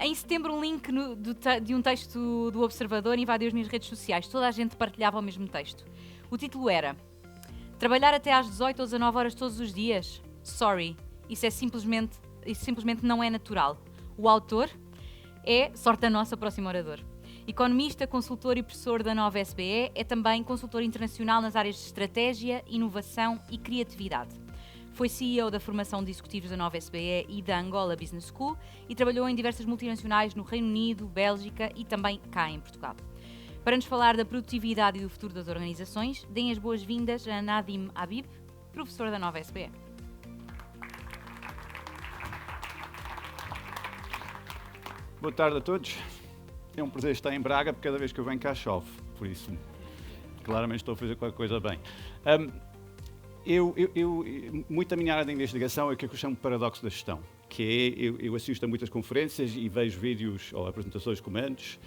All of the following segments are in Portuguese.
Em setembro, um link de um texto do Observador invadiu as minhas redes sociais. Toda a gente partilhava o mesmo texto. O título era: trabalhar até às 18 ou 19 horas todos os dias? Sorry, isso simplesmente não é natural. O autor é, sorte a nossa, próximo orador. Economista, consultor e professor da Nova SBE, é também consultor internacional nas áreas de estratégia, inovação e criatividade. Foi CEO da formação de executivos da Nova SBE e da Angola Business School e trabalhou em diversas multinacionais no Reino Unido, Bélgica e também cá em Portugal. Para nos falar da produtividade e do futuro das organizações, deem as boas-vindas a Nadim Habib, professor da Nova SBE. Boa tarde a todos. É um prazer estar em Braga, porque cada vez que eu venho cá chove, por isso claramente estou a fazer qualquer coisa bem. Muito da minha área de investigação é o que eu chamo de paradoxo da gestão, que é, eu assisto a muitas conferências e vejo vídeos ou apresentações de comandos,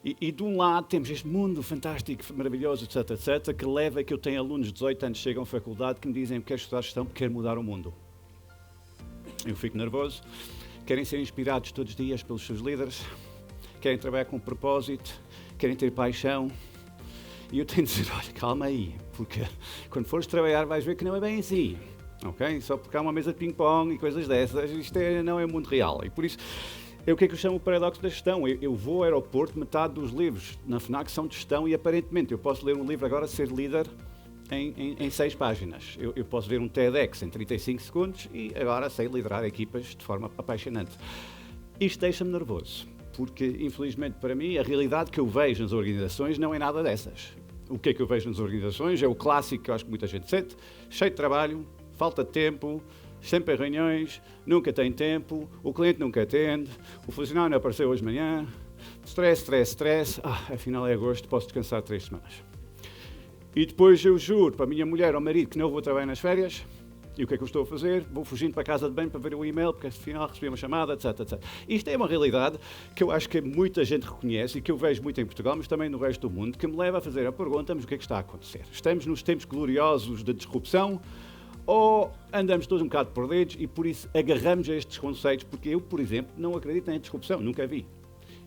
e de um lado temos este mundo fantástico, maravilhoso, etc, etc, que leva a que eu tenha alunos de 18 anos que chegam à faculdade que me dizem que quero estudar gestão porque quero mudar o mundo. Eu fico nervoso, querem ser inspirados todos os dias pelos seus líderes, querem trabalhar com propósito, querem ter paixão. E eu tenho de dizer, olha, calma aí, porque quando fores trabalhar vais ver que não é bem assim, ok? Só porque há uma mesa de ping-pong e coisas dessas, isto não é o mundo real. E por isso, é o que é que eu chamo o paradoxo da gestão. Eu vou ao aeroporto, metade dos livros na FNAC são de gestão e aparentemente eu posso ler um livro agora, ser líder, em 6 páginas. Eu posso ver um TEDx em 35 segundos e agora sei liderar equipas de forma apaixonante. Isto deixa-me nervoso. Porque, infelizmente, para mim, a realidade que eu vejo nas organizações não é nada dessas. O que é que eu vejo nas organizações? É o clássico que eu acho que muita gente sente: cheio de trabalho, falta de tempo, sempre em reuniões, nunca tem tempo, o cliente nunca atende, o funcionário não apareceu hoje de manhã, stress, afinal é agosto, posso descansar 3 semanas. E depois eu juro para a minha mulher ou marido que não vou trabalhar nas férias. E o que é que eu estou a fazer? Vou fugindo para a casa de banho para ver o e-mail, porque afinal recebi uma chamada, etc, etc. Isto é uma realidade que eu acho que muita gente reconhece e que eu vejo muito em Portugal, mas também no resto do mundo, que me leva a fazer a pergunta: mas o que é que está a acontecer? Estamos nos tempos gloriosos da disrupção ou andamos todos um bocado perdidos e por isso agarramos a estes conceitos? Porque eu, por exemplo, não acredito em disrupção, nunca vi.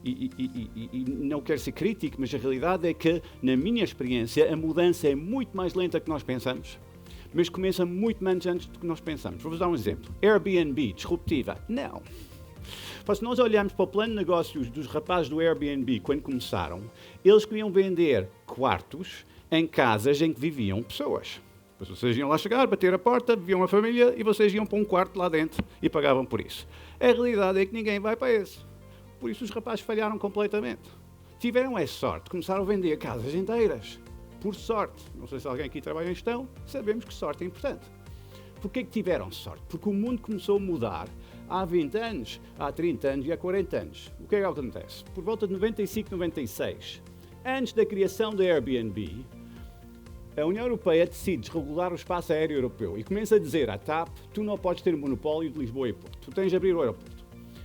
E não quero ser crítico, mas a realidade é que, na minha experiência, a mudança é muito mais lenta do que nós pensamos, mas começa muito menos antes do que nós pensamos. Vou-vos dar um exemplo. Airbnb, disruptiva? Não. Se nós olharmos para o plano de negócios dos rapazes do Airbnb, quando começaram, eles queriam vender quartos em casas em que viviam pessoas. Depois vocês iam lá chegar, bater a porta, viviam uma família e vocês iam para um quarto lá dentro e pagavam por isso. A realidade é que ninguém vai para esse. Por isso os rapazes falharam completamente. Tiveram essa sorte, começaram a vender casas inteiras. Por sorte. Não sei se alguém aqui trabalha em gestão, sabemos que sorte é importante. Porquê que tiveram sorte? Porque o mundo começou a mudar há 20 anos, há 30 anos e há 40 anos. O que é que acontece? Por volta de 95, 96, antes da criação da Airbnb, a União Europeia decide desregular o espaço aéreo europeu e começa a dizer à TAP: tu não podes ter monopólio de Lisboa e Porto, tu tens de abrir o aeroporto.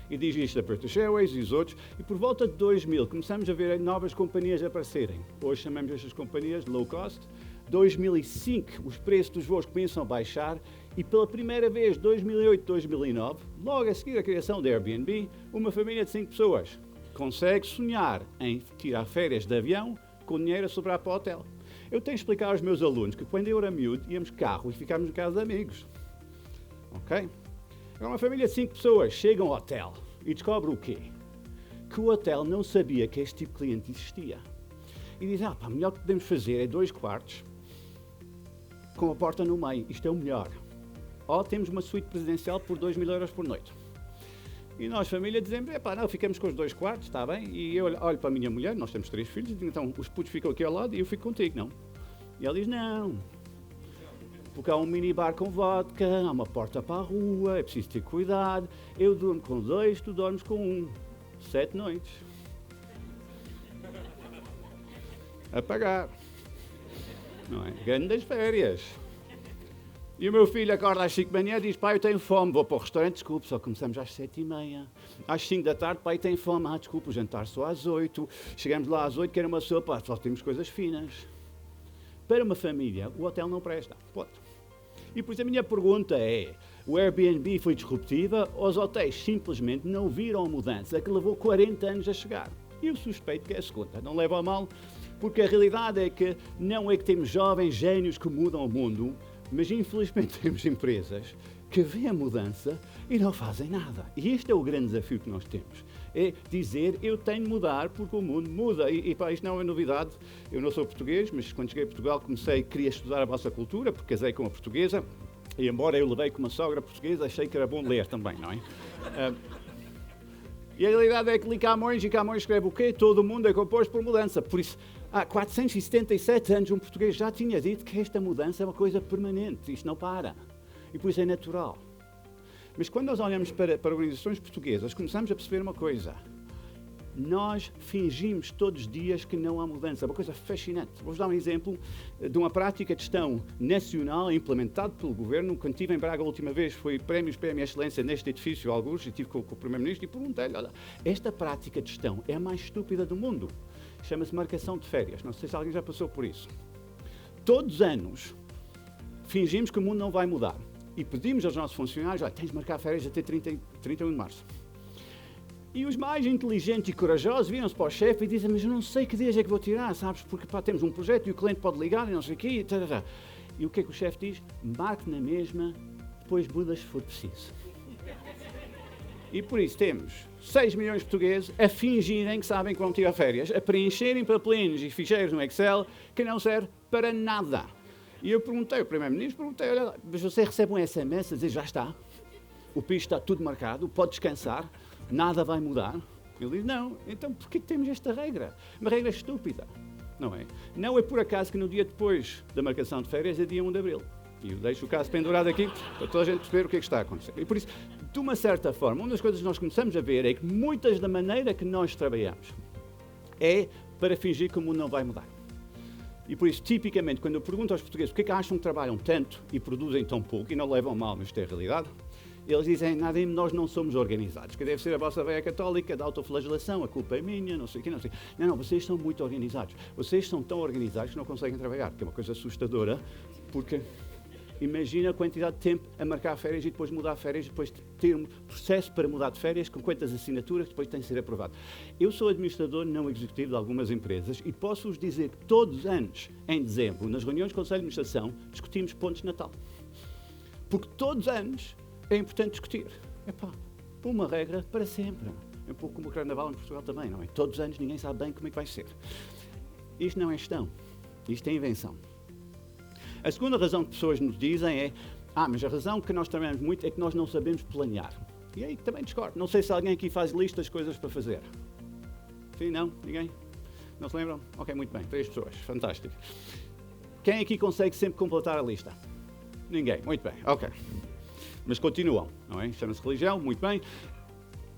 E diz isto da British Airways e os outros, e por volta de 2000 começamos a ver novas companhias a aparecerem. Hoje chamamos estas companhias de low cost. 2005 os preços dos voos começam a baixar e pela primeira vez, 2008, 2009, logo a seguir a criação da Airbnb, uma família de 5 pessoas consegue sonhar em tirar férias de avião com dinheiro a sobrar para o hotel. Eu tenho de explicar aos meus alunos que quando eu era miúdo íamos de carro e ficávamos na casa de amigos. Ok? Agora uma família de 5 pessoas chega a um hotel e descobre o quê? Que o hotel não sabia que este tipo de cliente existia. E diz: o melhor que podemos fazer é 2 quartos com a porta no meio. Isto é o melhor. Ou temos uma suíte presidencial por 2.000 euros por noite. E nós, família, dizemos: não, ficamos com os 2 quartos, está bem? E eu olho para a minha mulher, nós temos 3 filhos, e digo: então os putos ficam aqui ao lado e eu fico contigo, não? E ela diz: não. Porque há um minibar com vodka, há uma porta para a rua, é preciso ter cuidado. Eu durmo com 2, tu dormes com 1. 7 noites. A pagar. Não é? Grandes férias. E o meu filho acorda às 5 da manhã e diz: pai, eu tenho fome, vou para o restaurante, desculpe, só começamos às 7h30. Às 5 da tarde, pai, tem fome, desculpe, o jantar só às 8. Chegamos lá às 8, quero uma sopa, só temos coisas finas. Para uma família, o hotel não presta. Ponto. E por isso a minha pergunta é: O Airbnb foi disruptiva, os hotéis simplesmente não viram a mudança que levou 40 anos a chegar. E eu suspeito que é a segunda. Não leva a mal, porque a realidade é que não é que temos jovens gênios que mudam o mundo, mas infelizmente temos empresas que veem a mudança e não fazem nada. E este é o grande desafio que nós temos. É dizer, eu tenho de mudar porque o mundo muda. E pá, isto não é novidade. Eu não sou português, mas quando cheguei a Portugal queria estudar a vossa cultura, porque casei com uma portuguesa. E embora eu levei com uma sogra portuguesa, achei que era bom ler também, não é? E a realidade é que li Camões, e Camões escreve o quê? Todo o mundo é composto por mudança. Por isso, há 477 anos um português já tinha dito que esta mudança é uma coisa permanente, isto não para. E por isso é natural. Mas quando nós olhamos para organizações portuguesas, começamos a perceber uma coisa. Nós fingimos todos os dias que não há mudança. É uma coisa fascinante. Vou-vos dar um exemplo de uma prática de gestão nacional implementada pelo governo. Quando estive em Braga a última vez, foi prémios para a minha excelência neste edifício, alguns, e estive com o Primeiro-Ministro e perguntei-lhe, olha, esta prática de gestão é a mais estúpida do mundo. Chama-se marcação de férias. Não sei se alguém já passou por isso. Todos os anos, fingimos que o mundo não vai mudar. E pedimos aos nossos funcionários, olha, tens de marcar férias até 31 de março. E os mais inteligentes e corajosos viram-se para o chefe e dizem, mas eu não sei que dias é que vou tirar, sabes? Porque pá, temos um projeto e o cliente pode ligar e não sei o quê. E o que é que o chefe diz? Marque na mesma, depois muda se for preciso. E por isso temos 6 milhões de portugueses a fingirem que sabem que vão tirar férias, a preencherem papelinhos e ficheiros no Excel que não serve para nada. E eu perguntei ao Primeiro-Ministro, olha, mas você recebe um SMS a dizer, já está, o piso está tudo marcado, pode descansar, nada vai mudar. Ele diz, não, então porquê que temos esta regra? Uma regra estúpida, não é? Não é por acaso que no dia depois da marcação de férias é dia 1 de Abril. E eu deixo o caso pendurado aqui para toda a gente perceber o que é que está a acontecer. E por isso, de uma certa forma, uma das coisas que nós começamos a ver é que muitas da maneira que nós trabalhamos é para fingir que o mundo não vai mudar. E por isso, tipicamente, quando eu pergunto aos portugueses porque é que acham que trabalham tanto e produzem tão pouco e não levam mal, mas isto é a realidade, eles dizem, nada, nós não somos organizados, que deve ser a vossa veia católica da autoflagelação, a culpa é minha, não sei o quê, não sei. Não, vocês são muito organizados. Vocês são tão organizados que não conseguem trabalhar, que é uma coisa assustadora, porque imagina a quantidade de tempo a marcar férias e depois mudar férias, depois ter um processo para mudar de férias, com quantas assinaturas depois tem de ser aprovado. Eu sou administrador não executivo de algumas empresas e posso-vos dizer que todos os anos, em dezembro, nas reuniões do Conselho de Administração, discutimos pontos de Natal. Porque todos os anos é importante discutir. Epá, uma regra para sempre. É um pouco como o Carnaval em Portugal também, não é? Todos os anos ninguém sabe bem como é que vai ser. Isto não é gestão, isto é invenção. A segunda razão que pessoas nos dizem é mas a razão que nós trabalhamos muito é que nós não sabemos planear. E aí também discordo. Não sei se alguém aqui faz listas de coisas para fazer. Sim, não? Ninguém? Não se lembram? Ok, muito bem. 3 pessoas. Fantástico. Quem aqui consegue sempre completar a lista? Ninguém. Muito bem. Ok. Mas continuam, não é? Chama-se religião. Muito bem.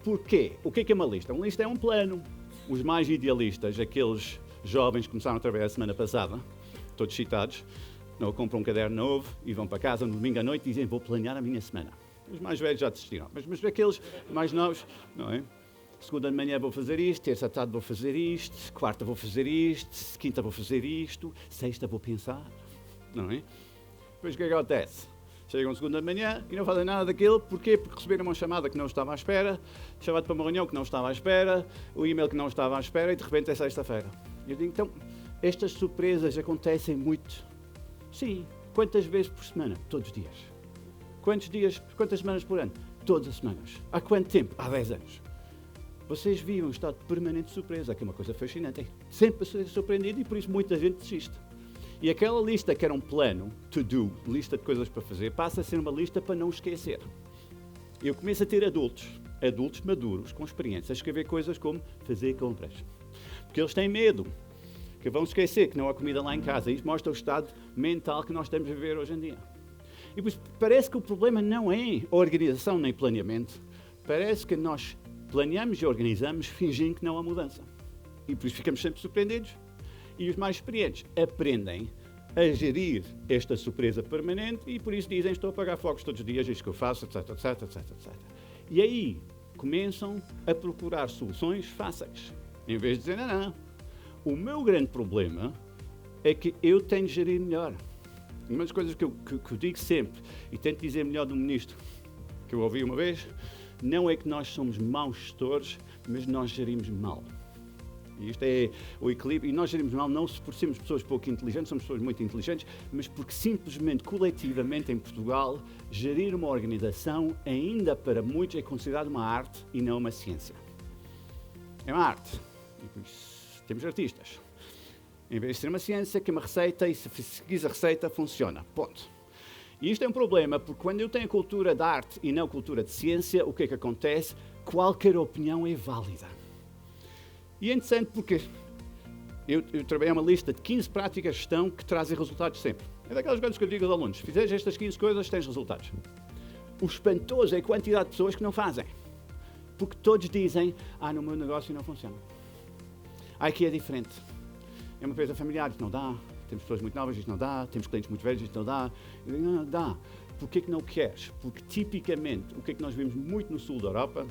Porquê? O que é uma lista? Uma lista é um plano. Os mais idealistas, aqueles jovens que começaram a trabalhar a semana passada, todos citados, não compram um caderno novo e vão para casa no domingo à noite e dizem, vou planear a minha semana. Os mais velhos já desistiram, mas aqueles mais novos, não é? Segunda de manhã vou fazer isto, terça à tarde vou fazer isto, quarta vou fazer isto, quinta vou fazer isto, sexta vou pensar, não é? Depois o que acontece? Chegam segunda de manhã e não fazem nada daquilo, porquê? Porque receberam uma chamada que não estava à espera, chamado para uma reunião que não estava à espera, o e-mail que não estava à espera e de repente é sexta-feira. Eu digo, então, estas surpresas acontecem muito. Sim. Quantas vezes por semana? Todos os dias. Quantos dias, quantas semanas por ano? Todas as semanas. Há quanto tempo? Há 10 anos. Vocês viam um estado de permanente surpresa, que é uma coisa fascinante. É sempre a ser surpreendido e por isso muita gente desiste. E aquela lista que era um plano, to do, lista de coisas para fazer, passa a ser uma lista para não esquecer. Eu começo a ter adultos maduros, com experiência, a escrever coisas como fazer compras. Porque eles têm medo que vão esquecer que não há comida lá em casa. Isto mostra o estado mental que nós estamos a viver hoje em dia. E pois, parece que o problema não é a organização nem planeamento. Parece que nós planeamos e organizamos fingindo que não há mudança. E por isso ficamos sempre surpreendidos. E os mais experientes aprendem a gerir esta surpresa permanente e por isso dizem, estou a apagar fogos todos os dias, isto que eu faço, etc, etc, etc, etc. E aí começam a procurar soluções fáceis. Em vez de dizer, não. O meu grande problema é que eu tenho de gerir melhor. Uma das coisas que eu digo sempre, e tento dizer melhor do ministro que eu ouvi uma vez, não é que nós somos maus gestores, mas nós gerimos mal. E isto é o equilíbrio. E nós gerimos mal não por sermos pessoas pouco inteligentes, somos pessoas muito inteligentes, mas porque simplesmente, coletivamente em Portugal, gerir uma organização, ainda para muitos, é considerado uma arte e não uma ciência. É uma arte. E por isso temos artistas. Em vez de ser uma ciência, que é uma receita, e se seguis a receita, funciona. Ponto. E isto é um problema, porque quando eu tenho a cultura de arte e não a cultura de ciência, o que é que acontece? Qualquer opinião é válida. E é interessante porque eu trabalhei uma lista de 15 práticas de gestão que trazem resultados sempre. É daquelas coisas que eu digo aos alunos: se fizeres estas 15 coisas, tens resultados. O espantoso é a quantidade de pessoas que não fazem. Porque todos dizem, no meu negócio não funciona. Aqui é diferente. É uma empresa familiar, isto não dá. Temos pessoas muito novas, isto não dá. Temos clientes muito velhos, isto não dá. Eu digo, não dá. Porquê que não queres? Porque tipicamente, o que é que nós vemos muito no sul da Europa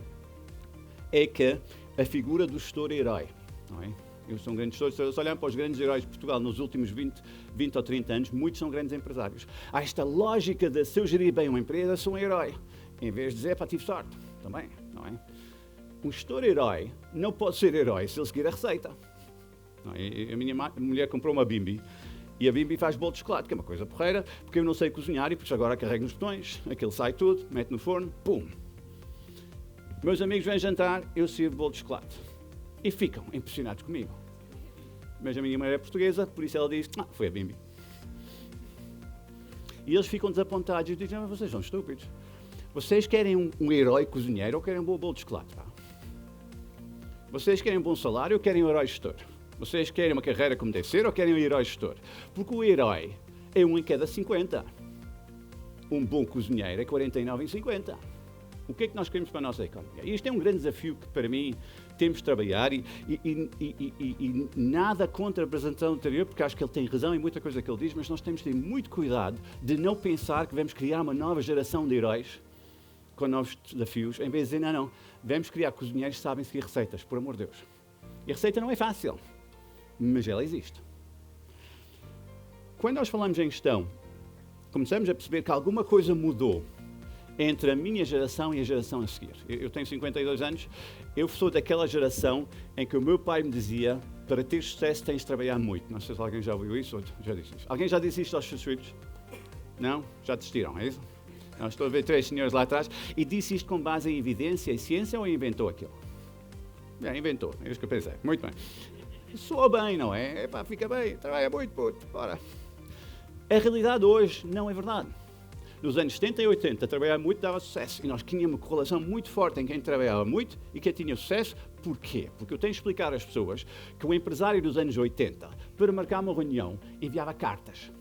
é que a figura do gestor é herói. Não é? Eu sou um grande gestor. Se olharmos para os grandes heróis de Portugal nos últimos 20 ou 30 anos, muitos são grandes empresários. Há esta lógica de, se eu gerir bem uma empresa, sou um herói. Em vez de dizer, tive sorte. Também, não é? Um gestor herói não pode ser herói se ele seguir a receita. Não é? A minha mulher comprou uma Bimby e a Bimby faz bolo de chocolate, que é uma coisa porreira, porque eu não sei cozinhar e por isso agora carrego nos botões, aquilo sai tudo, mete no forno, pum! Meus amigos vêm jantar, eu sirvo bolo de chocolate. E ficam impressionados comigo. Mas a minha mulher é portuguesa, por isso ela diz, foi a Bimby. E eles ficam desapontados e dizem, vocês são estúpidos. Vocês querem um herói cozinheiro ou querem um bom bolo de chocolate? Pá? Vocês querem um bom salário ou querem um herói gestor? Vocês querem uma carreira como deve ser ou querem um herói gestor? Porque o herói é 1 em cada 50. Um bom cozinheiro é 49 em 50. O que é que nós queremos para a nossa economia? E isto é um grande desafio que, para mim, temos de trabalhar e nada contra a apresentação anterior, porque acho que ele tem razão em muita coisa que ele diz, mas nós temos de ter muito cuidado de não pensar que vamos criar uma nova geração de heróis com novos desafios, em vez de dizer, não, vamos criar cozinheiros que sabem seguir receitas, por amor de Deus. E a receita não é fácil, mas ela existe. Quando nós falamos em gestão, começamos a perceber que alguma coisa mudou entre a minha geração e a geração a seguir. Eu tenho 52 anos, eu sou daquela geração em que o meu pai me dizia, para ter sucesso tens de trabalhar muito. Não sei se alguém já ouviu isso ou já disse isso. Alguém já disse isto aos seus filhos? Não? Já desistiram, é isso? Não, estou a ver 3 senhores lá atrás e disse isto com base em evidência e ciência ou inventou aquilo? Inventou, é isso que eu pensei. Muito bem. Soa bem, não é? Fica bem, trabalha muito, puto, bora. A realidade hoje não é verdade. Nos anos 70 e 80, trabalhar muito dava sucesso. E nós tínhamos uma correlação muito forte em quem trabalhava muito e quem tinha sucesso. Porquê? Porque eu tenho de explicar às pessoas que o empresário dos anos 80, para marcar uma reunião, enviava cartas.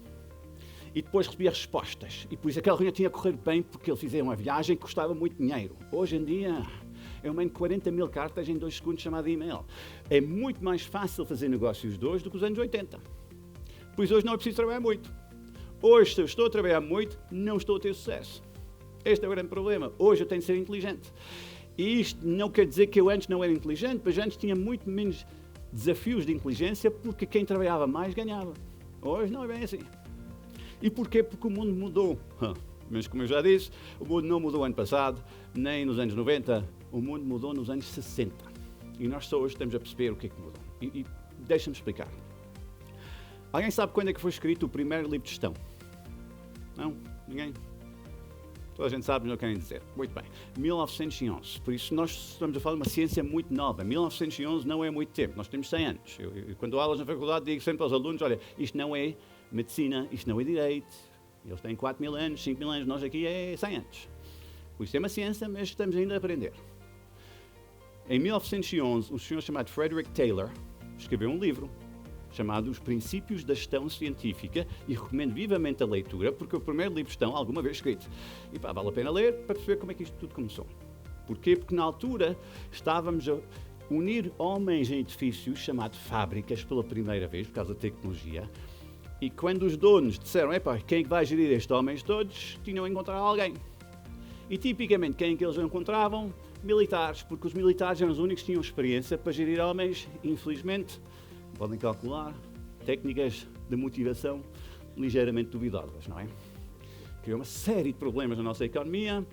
E depois recebia respostas. E depois aquela reunião tinha que correr bem porque ele fazia uma viagem que custava muito dinheiro. Hoje em dia, eu mando 40 mil cartas em 2 segundos chamada e-mail. É muito mais fácil fazer negócios de hoje do que os anos 80. Pois hoje não é preciso trabalhar muito. Hoje, se eu estou a trabalhar muito, não estou a ter sucesso. Este é o grande problema. Hoje eu tenho de ser inteligente. E isto não quer dizer que eu antes não era inteligente, mas antes tinha muito menos desafios de inteligência porque quem trabalhava mais ganhava. Hoje não é bem assim. E porquê? Porque o mundo mudou. Mas como eu já disse, o mundo não mudou ano passado, nem nos anos 90, o mundo mudou nos anos 60. E nós só hoje estamos a perceber o que é que mudou. E deixa-me explicar. Alguém sabe quando é que foi escrito o primeiro livro de gestão? Não? Ninguém? Toda a gente sabe, não querem dizer. Muito bem. 1911. Por isso nós estamos a falar de uma ciência muito nova. 1911 não é muito tempo. Nós temos 100 anos. Eu quando dou aulas na faculdade, digo sempre aos alunos, olha, isto não é medicina, isto não é direito. Eles têm 4.000 anos, 5.000 anos. Nós aqui é 100 anos. Por isso é uma ciência, mas estamos ainda a aprender. Em 1911, um senhor chamado Frederick Taylor escreveu um livro chamado Os Princípios da Gestão Científica, e recomendo vivamente a leitura, porque é o primeiro livro de gestão alguma vez escrito. E vale a pena ler para perceber como é que isto tudo começou. Porquê? Porque na altura estávamos a unir homens em edifícios, chamados fábricas, pela primeira vez, por causa da tecnologia, e quando os donos disseram, quem é que vai gerir estes homens todos, tinham de encontrar alguém. E tipicamente quem é que eles encontravam? Militares, porque os militares eram os únicos que tinham experiência para gerir homens, infelizmente, podem calcular, técnicas de motivação ligeiramente duvidosas, não é? Criou uma série de problemas na nossa economia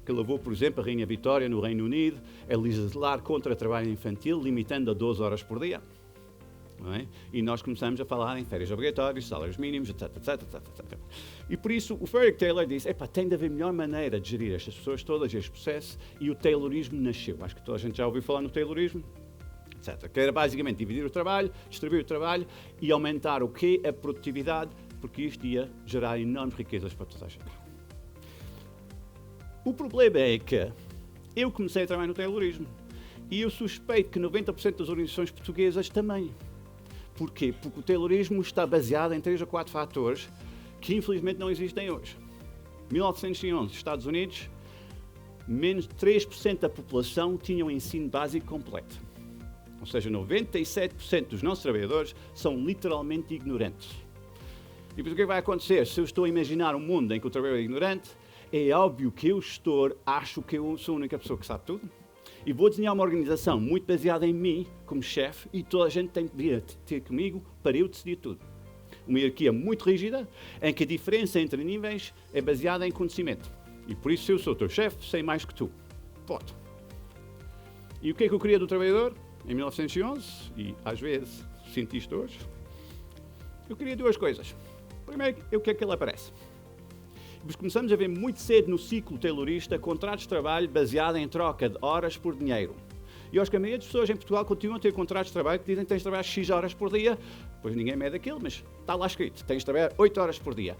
que levou, por exemplo, a Rainha Vitória, no Reino Unido, a legislar contra o trabalho infantil, limitando a 12 horas por dia. Não é? E nós começamos a falar em férias obrigatórias, salários mínimos, etc, etc, etc, etc. E por isso o Frederick Taylor disse, tem de haver melhor maneira de gerir estas pessoas todas, este processo, e o Taylorismo nasceu. Acho que toda a gente já ouviu falar no Taylorismo, etc. Que era basicamente dividir o trabalho, distribuir o trabalho e aumentar o quê? A produtividade, porque isto ia gerar enormes riquezas para toda a gente. O problema é que eu comecei a trabalhar no Taylorismo e eu suspeito que 90% das organizações portuguesas também. Porquê? Porque o Taylorismo está baseado em 3 ou 4 fatores que infelizmente não existem hoje. 1911, Estados Unidos, menos de 3% da população tinha um ensino básico completo. Ou seja, 97% dos nossos trabalhadores são literalmente ignorantes. E por isso o que vai acontecer? Se eu estou a imaginar um mundo em que o trabalhador é ignorante, é óbvio que eu, gestor, acho que eu sou a única pessoa que sabe tudo. E vou desenhar uma organização muito baseada em mim, como chefe, e toda a gente tem que vir ter comigo para eu decidir tudo. Uma hierarquia muito rígida, em que a diferença entre níveis é baseada em conhecimento. E por isso, se eu sou o teu chefe, sei mais que tu. Ponto. E o que é que eu queria do trabalhador? Em 1911, e às vezes sinto isto hoje, eu queria 2 coisas. Primeiro, o que é que ele aparece? Mas começamos a ver muito cedo no ciclo taylorista contratos de trabalho baseados em troca de horas por dinheiro. E eu acho que a maioria das pessoas em Portugal continuam a ter contratos de trabalho que dizem que tens de trabalhar X horas por dia, pois ninguém mede aquilo, mas está lá escrito, tens de trabalhar 8 horas por dia.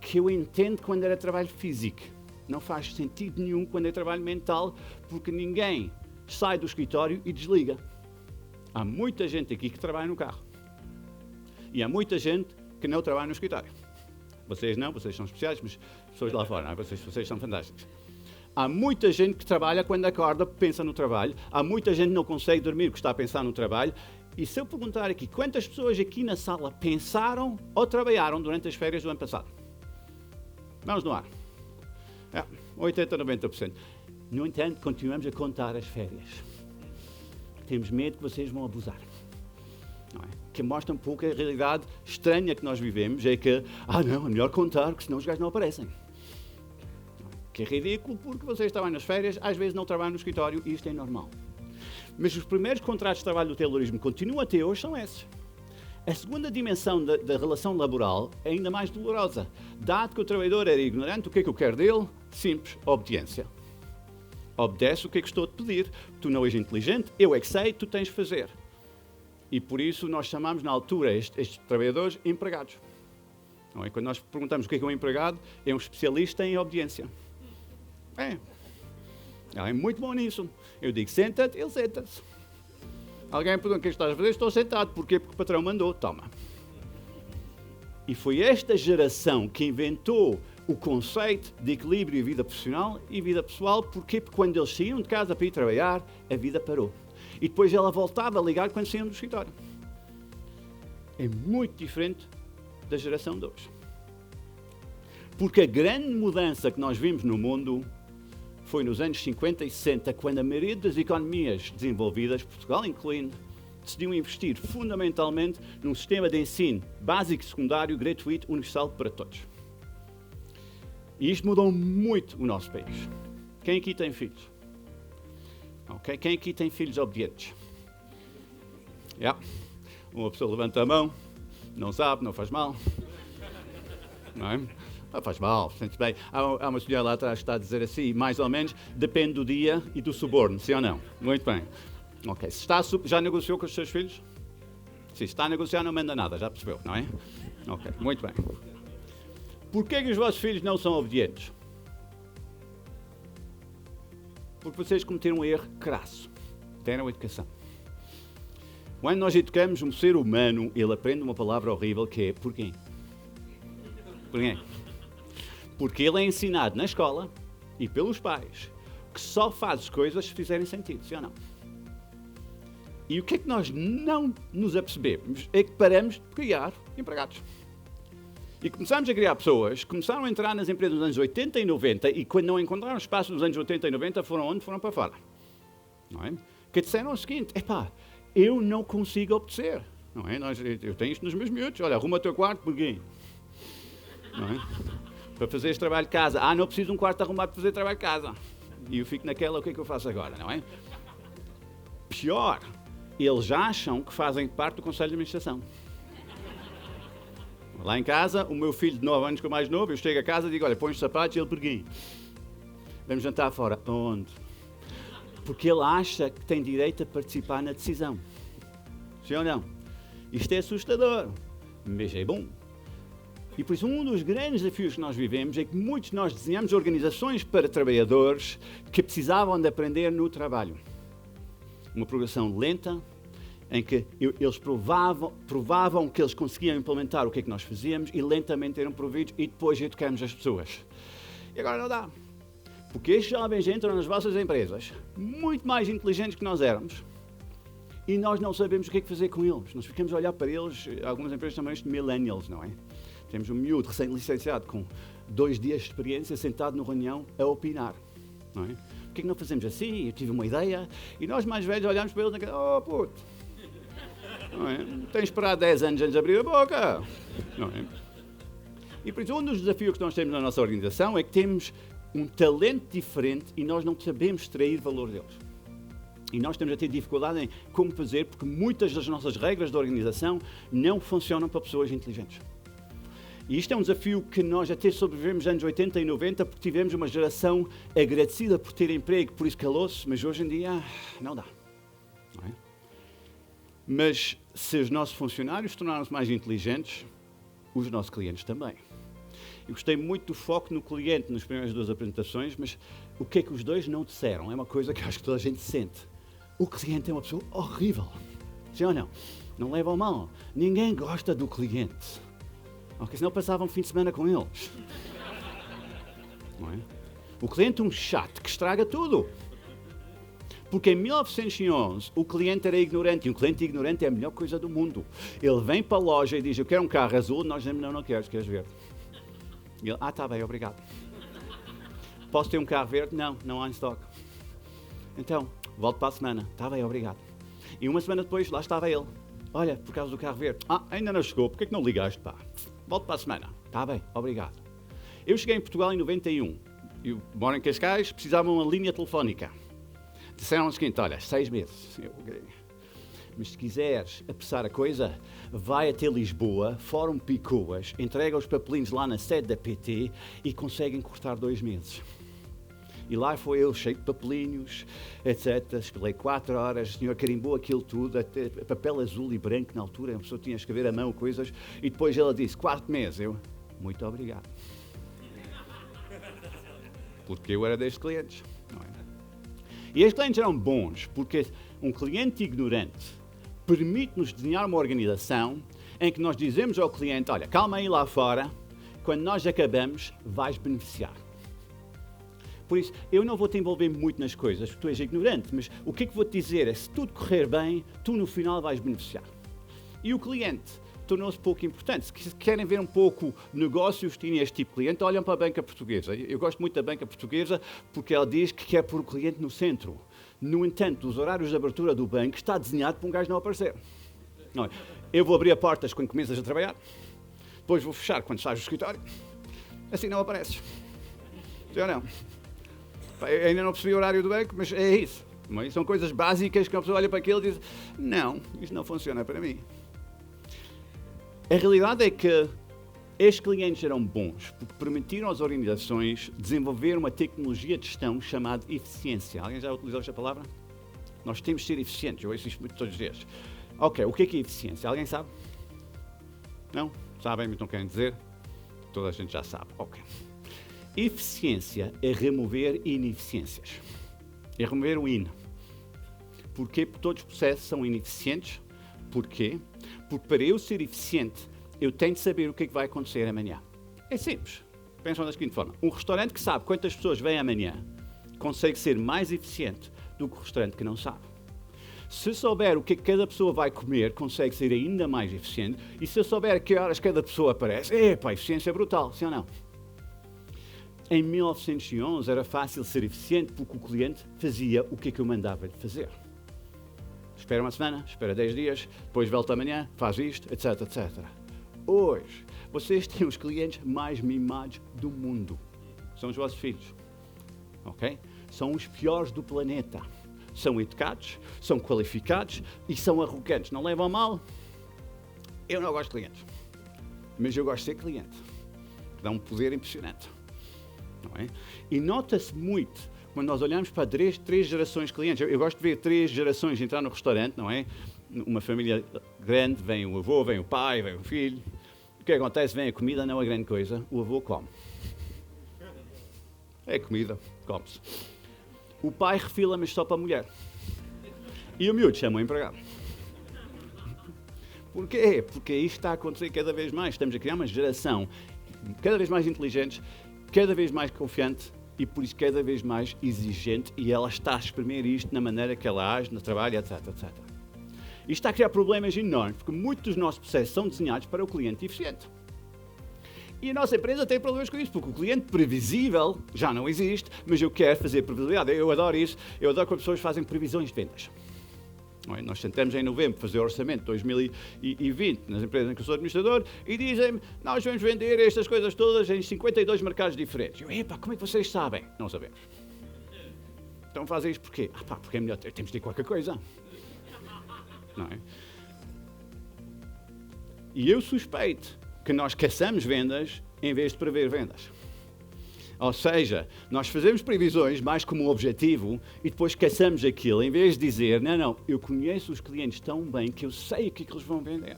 Que eu entendo quando era trabalho físico. Não faz sentido nenhum quando é trabalho mental, porque ninguém sai do escritório e desliga. Há muita gente aqui que trabalha no carro. E há muita gente que não trabalha no escritório. Vocês não, vocês são especiais, mas pessoas lá fora, não é? Vocês são fantásticos. Há muita gente que trabalha quando acorda, pensa no trabalho. Há muita gente que não consegue dormir porque está a pensar no trabalho. E se eu perguntar aqui, quantas pessoas aqui na sala pensaram ou trabalharam durante as férias do ano passado? Mãos no ar. 80, 90%. No entanto, continuamos a contar as férias. Temos medo que vocês vão abusar. Não é? Que mostra um pouco a realidade estranha que nós vivemos, é que, não, é melhor contar, porque senão os gajos não aparecem. Que é ridículo, porque vocês trabalham nas férias, às vezes não trabalham no escritório, e isto é normal. Mas os primeiros contratos de trabalho do Taylorismo continuam até hoje são esses. A segunda dimensão da relação laboral é ainda mais dolorosa. Dado que o trabalhador era ignorante, o que é que eu quero dele? Simples, obediência. Obedece o que é que estou a te pedir. Tu não és inteligente, eu é que sei, tu tens de fazer. E por isso nós chamamos na altura estes trabalhadores empregados. Não é? Quando nós perguntamos o que é um empregado, é um especialista em obediência. É muito bom nisso. Eu digo, senta-te, ele senta-se. Alguém pergunta o que estás a fazer? Estou sentado. Porquê? Porque o patrão mandou. Toma. E foi esta geração que inventou o conceito de equilíbrio de vida profissional e vida pessoal. Porquê? Porque quando eles saíam de casa para ir trabalhar, a vida parou. E depois ela voltava a ligar quando saíam do escritório. É muito diferente da geração de hoje. Porque a grande mudança que nós vimos no mundo foi nos anos 50 e 60, quando a maioria das economias desenvolvidas, Portugal incluindo, decidiu investir fundamentalmente num sistema de ensino básico e secundário gratuito universal para todos. E isto mudou muito o nosso país. Quem aqui tem filhos? Okay. Quem aqui tem filhos obedientes? Uma pessoa levanta a mão, não sabe, não faz mal. Não é? Não faz mal, sente bem. Há uma senhora lá atrás que está a dizer assim, mais ou menos, depende do dia e do suborno, sim ou não? Muito bem. Ok, já negociou com os seus filhos? Se está a negociar, não manda nada, já percebeu, não é? Ok, muito bem. Porquê que os vossos filhos não são obedientes? Porque vocês cometeram um erro crasso. Deram educação. Quando nós educamos um ser humano, ele aprende uma palavra horrível que é porquê? Porquê? Porque ele é ensinado na escola e pelos pais que só faz as coisas se fizerem sentido, sim ou não? E o que é que nós não nos apercebemos é que paramos de criar empregados. E começámos a criar pessoas que começaram a entrar nas empresas nos anos 80 e 90 e quando não encontraram espaço nos anos 80 e 90 foram onde? Foram para fora. Não é? Que disseram o seguinte, eu não consigo obedecer. Não é? Eu tenho isto nos meus miúdos, olha, arruma o teu quarto, porquê? Não é? para fazer este trabalho de casa. Ah, não preciso de um quarto arrumado para fazer trabalho de casa. E eu fico naquela, o que é que eu faço agora, não é? Pior, eles acham que fazem parte do Conselho de Administração. Lá em casa, o meu filho de 9 anos, que é o mais novo, eu chego a casa e digo, olha, põe os sapatos e ele porquê? Vamos jantar fora. Onde? Porque ele acha que tem direito a participar na decisão. Sim ou não? Isto é assustador, mas é bom. E por isso um dos grandes desafios que nós vivemos é que muitos de nós desenhamos organizações para trabalhadores que precisavam de aprender no trabalho. Uma progressão lenta, em que eles provavam que eles conseguiam implementar o que é que nós fazíamos e lentamente eram providos e depois educamos as pessoas. E agora não dá. Porque estes jovens entram nas vossas empresas muito mais inteligentes que nós éramos e nós não sabemos o que é que fazer com eles. Nós ficamos a olhar para eles, algumas empresas chamam isto de millennials, não é? Temos um miúdo recém-licenciado com 2 dias de experiência sentado na reunião a opinar, não é? Por que é que não fazemos assim? Eu tive uma ideia e nós mais velhos olhamos para eles e oh puto, não é? Tens esperado 10 anos antes de abrir a boca, não é? E por isso um dos desafios que nós temos na nossa organização é que temos um talento diferente e nós não sabemos extrair valor deles. E nós estamos a ter dificuldade em como fazer, porque muitas das nossas regras de organização não funcionam para pessoas inteligentes. E isto é um desafio que nós até sobrevivemos nos anos 80 e 90, porque tivemos uma geração agradecida por ter emprego, por isso calou-se, mas hoje em dia não dá. Não é? Mas se os nossos funcionários tornaram-se mais inteligentes, os nossos clientes também. Eu gostei muito do foco no cliente nas primeiras 2 apresentações, mas o que é que os dois não disseram? É uma coisa que acho que toda a gente sente. O cliente é uma pessoa horrível. Sim ou não? Não levam mal. Ninguém gosta do cliente. Porque senão passavam um fim de semana com eles. Não é? O cliente é um chato que estraga tudo. Porque em 1911 o cliente era ignorante e um cliente ignorante é a melhor coisa do mundo. Ele vem para a loja e diz, eu quero um carro azul, nós dizemos, não queres verde. E ele, está bem, obrigado. Posso ter um carro verde? Não, não há em stock. Então, volto para a semana. Está bem, obrigado. E uma semana depois, lá estava ele. Olha, por causa do carro verde. Ainda não chegou, porquê que não ligaste, pá? Volto para a semana. Está bem, obrigado. Eu cheguei em Portugal em 91. Eu moro em Cascais, precisava de uma linha telefónica. Disseram o seguinte, olha, 6 meses. Mas se quiseres apressar a coisa, vai até Lisboa, Fórum Picoas, entrega os papelinhos lá na sede da PT e conseguem cortar 2 meses. E lá foi eu, cheio de papelinhos, etc. Esperei 4 horas, o senhor carimbou aquilo tudo, até papel azul e branco na altura, a pessoa tinha a escrever à mão coisas, e depois ela disse, 4 meses. Eu, muito obrigado. Porque eu era destes clientes, não é? E estes clientes eram bons, porque um cliente ignorante permite-nos desenhar uma organização em que nós dizemos ao cliente, olha, calma aí lá fora, quando nós acabamos, vais beneficiar. Por isso, eu não vou te envolver muito nas coisas, porque tu és ignorante, mas o que é que vou-te dizer é, se tudo correr bem, tu no final vais beneficiar. E o cliente tornou-se pouco importante. Se querem ver um pouco negócios, tinha este tipo de cliente, olham para a banca portuguesa. Eu gosto muito da banca portuguesa porque ela diz que quer pôr o cliente no centro. No entanto, os horários de abertura do banco está desenhado para um gajo não aparecer. Não é? Eu vou abrir as portas quando começas a trabalhar, depois vou fechar quando sais do escritório, assim não apareces. Sim ou não? Eu ainda não percebi o horário do banco, mas é isso. Mas são coisas básicas que a pessoa olha para aquilo e diz, não, isto não funciona para mim. A realidade é que estes clientes eram bons porque permitiram às organizações desenvolver uma tecnologia de gestão chamada eficiência. Alguém já utilizou esta palavra? Nós temos de ser eficientes, eu ouço isto muito todos os dias. Ok, o que é eficiência? Alguém sabe? Não? Sabem, mas não querem dizer? Toda a gente já sabe. Ok. Eficiência é remover ineficiências. É remover o in. Porquê? Porque todos os processos são ineficientes. Porquê? Porque para eu ser eficiente, eu tenho de saber o que é que vai acontecer amanhã. É simples. Pensam da seguinte forma. Um restaurante que sabe quantas pessoas vêm amanhã consegue ser mais eficiente do que o restaurante que não sabe. Se souber o que cada pessoa vai comer, consegue ser ainda mais eficiente. E se eu souber a que horas cada pessoa aparece, a eficiência é brutal, sim ou não? Em 1911 era fácil ser eficiente porque o cliente fazia o que é que eu mandava-lhe fazer. Espera uma semana, espera 10 dias, depois volta amanhã, faz isto, etc, etc. hoje, vocês têm os clientes mais mimados do mundo. São os vossos filhos. Ok? São os piores do planeta. São educados, são qualificados e são arrogantes. Não levam a mal? Eu não gosto de clientes. Mas eu gosto de ser cliente. Dá um poder impressionante. Não é? E nota-se muito quando nós olhamos para três gerações de clientes. Eu gosto de ver 3 gerações entrar no restaurante, não é? Uma família grande, vem o avô, vem o pai, vem o filho. O que acontece? Vem a comida, não é grande coisa. O avô come. É comida, come-se. O pai refila, mas só para a mulher. E o miúdo chama o empregado. Porquê? Porque isto está a acontecer cada vez mais. Estamos a criar uma geração cada vez mais inteligente, cada vez mais confiante e, por isso, cada vez mais exigente. E ela está a exprimir isto na maneira que ela age, no trabalho, etc, etc. Isto está a criar problemas enormes, porque muitos dos nossos processos são desenhados para o cliente eficiente. E a nossa empresa tem problemas com isso, porque o cliente previsível já não existe, mas eu quero fazer previsibilidade. Eu adoro isso, eu adoro quando as pessoas fazem previsões de vendas. Nós sentamos em novembro fazer o orçamento de 2020 nas empresas em que eu sou administrador e dizem-me, nós vamos vender estas coisas todas em 52 mercados diferentes. Eu, epá, como é que vocês sabem? Não sabemos. Então fazem isto porquê? Porque é melhor, temos de ter qualquer coisa. Não é? E eu suspeito que nós caçamos vendas em vez de prever vendas. Ou seja, nós fazemos previsões mais como objetivo e depois caçamos aquilo, em vez de dizer, não, eu conheço os clientes tão bem que eu sei o que eles vão vender.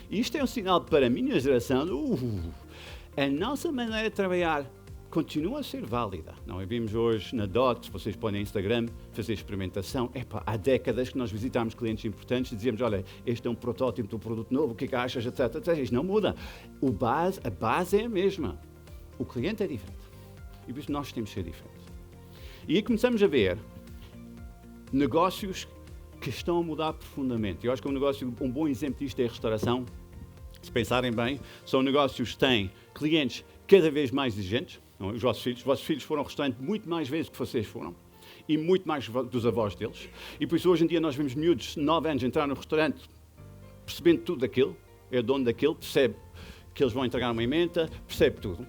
E isto é um sinal para a minha geração, a nossa maneira de trabalhar continua a ser válida. Não, vimos hoje na DOT, vocês podem no Instagram fazer experimentação. Há décadas que nós visitámos clientes importantes e dizíamos, olha, este é um protótipo do produto novo, o que é que achas, etc, etc. Isto não muda. A base é a mesma. O cliente é diferente. E por isso nós temos de ser diferentes. E aí começamos a ver negócios que estão a mudar profundamente. Eu acho que um bom exemplo disto é a restauração. Se pensarem bem, são negócios que têm clientes cada vez mais exigentes. Não, os vossos filhos foram ao restaurante muito mais vezes que vocês foram e muito mais dos avós deles. E por isso hoje em dia nós vemos miúdos de 9 anos entrar no restaurante percebendo tudo daquilo, é o dono daquilo, percebe que eles vão entregar uma emenda, percebe tudo.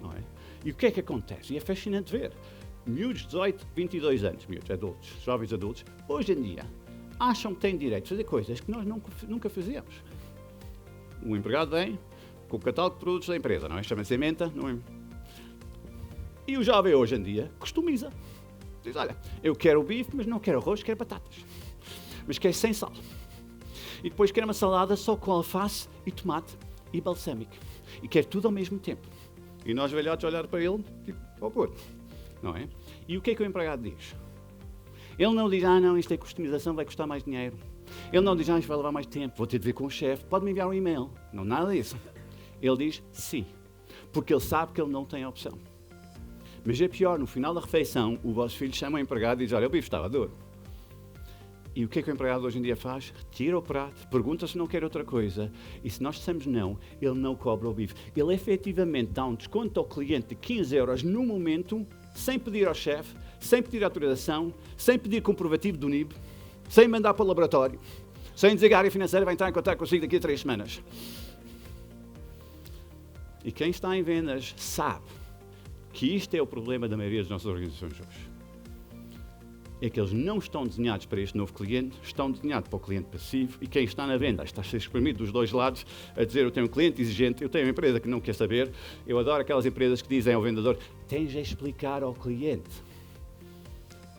Não é? E o que é que acontece? E é fascinante ver. Miúdos de 18, 22 anos, miúdos adultos, jovens adultos, hoje em dia acham que têm direito a fazer coisas que nós nunca fazíamos. O empregado vem com o catálogo de produtos da empresa, não é? Chama-se emenda, não é? E o jovem hoje em dia customiza. Diz, olha, eu quero o bife, mas não quero arroz, quero batatas. Mas quero sem sal. E depois quero uma salada só com alface e tomate e balsâmico. E quero tudo ao mesmo tempo. E nós velhotes olhar para ele, tipo, pô, não é? E o que é que o empregado diz? Ele não diz, não, isto é customização, vai custar mais dinheiro. Ele não diz, isto vai levar mais tempo, vou ter de ver com o chefe, pode-me enviar um e-mail. Não, nada disso. Ele diz, sim, porque ele sabe que ele não tem opção. Mas é pior, no final da refeição, o vosso filho chama o empregado e diz, olha, o bife estava duro. E o que é que o empregado hoje em dia faz? Retira o prato, pergunta se não quer outra coisa. E se nós dissemos não, ele não cobra o bife. Ele efetivamente dá um desconto ao cliente de 15 euros no momento, sem pedir ao chefe, sem pedir autorização, sem pedir comprovativo do NIB, sem mandar para o laboratório, sem dizer que a área financeira vai entrar em contato consigo daqui a 3 semanas. E quem está em vendas sabe que isto é o problema da maioria das nossas organizações hoje. É que eles não estão desenhados para este novo cliente, estão desenhados para o cliente passivo e quem está na venda está a ser exprimido dos dois lados a dizer eu tenho um cliente exigente, eu tenho uma empresa que não quer saber. Eu adoro aquelas empresas que dizem ao vendedor, tens a explicar ao cliente.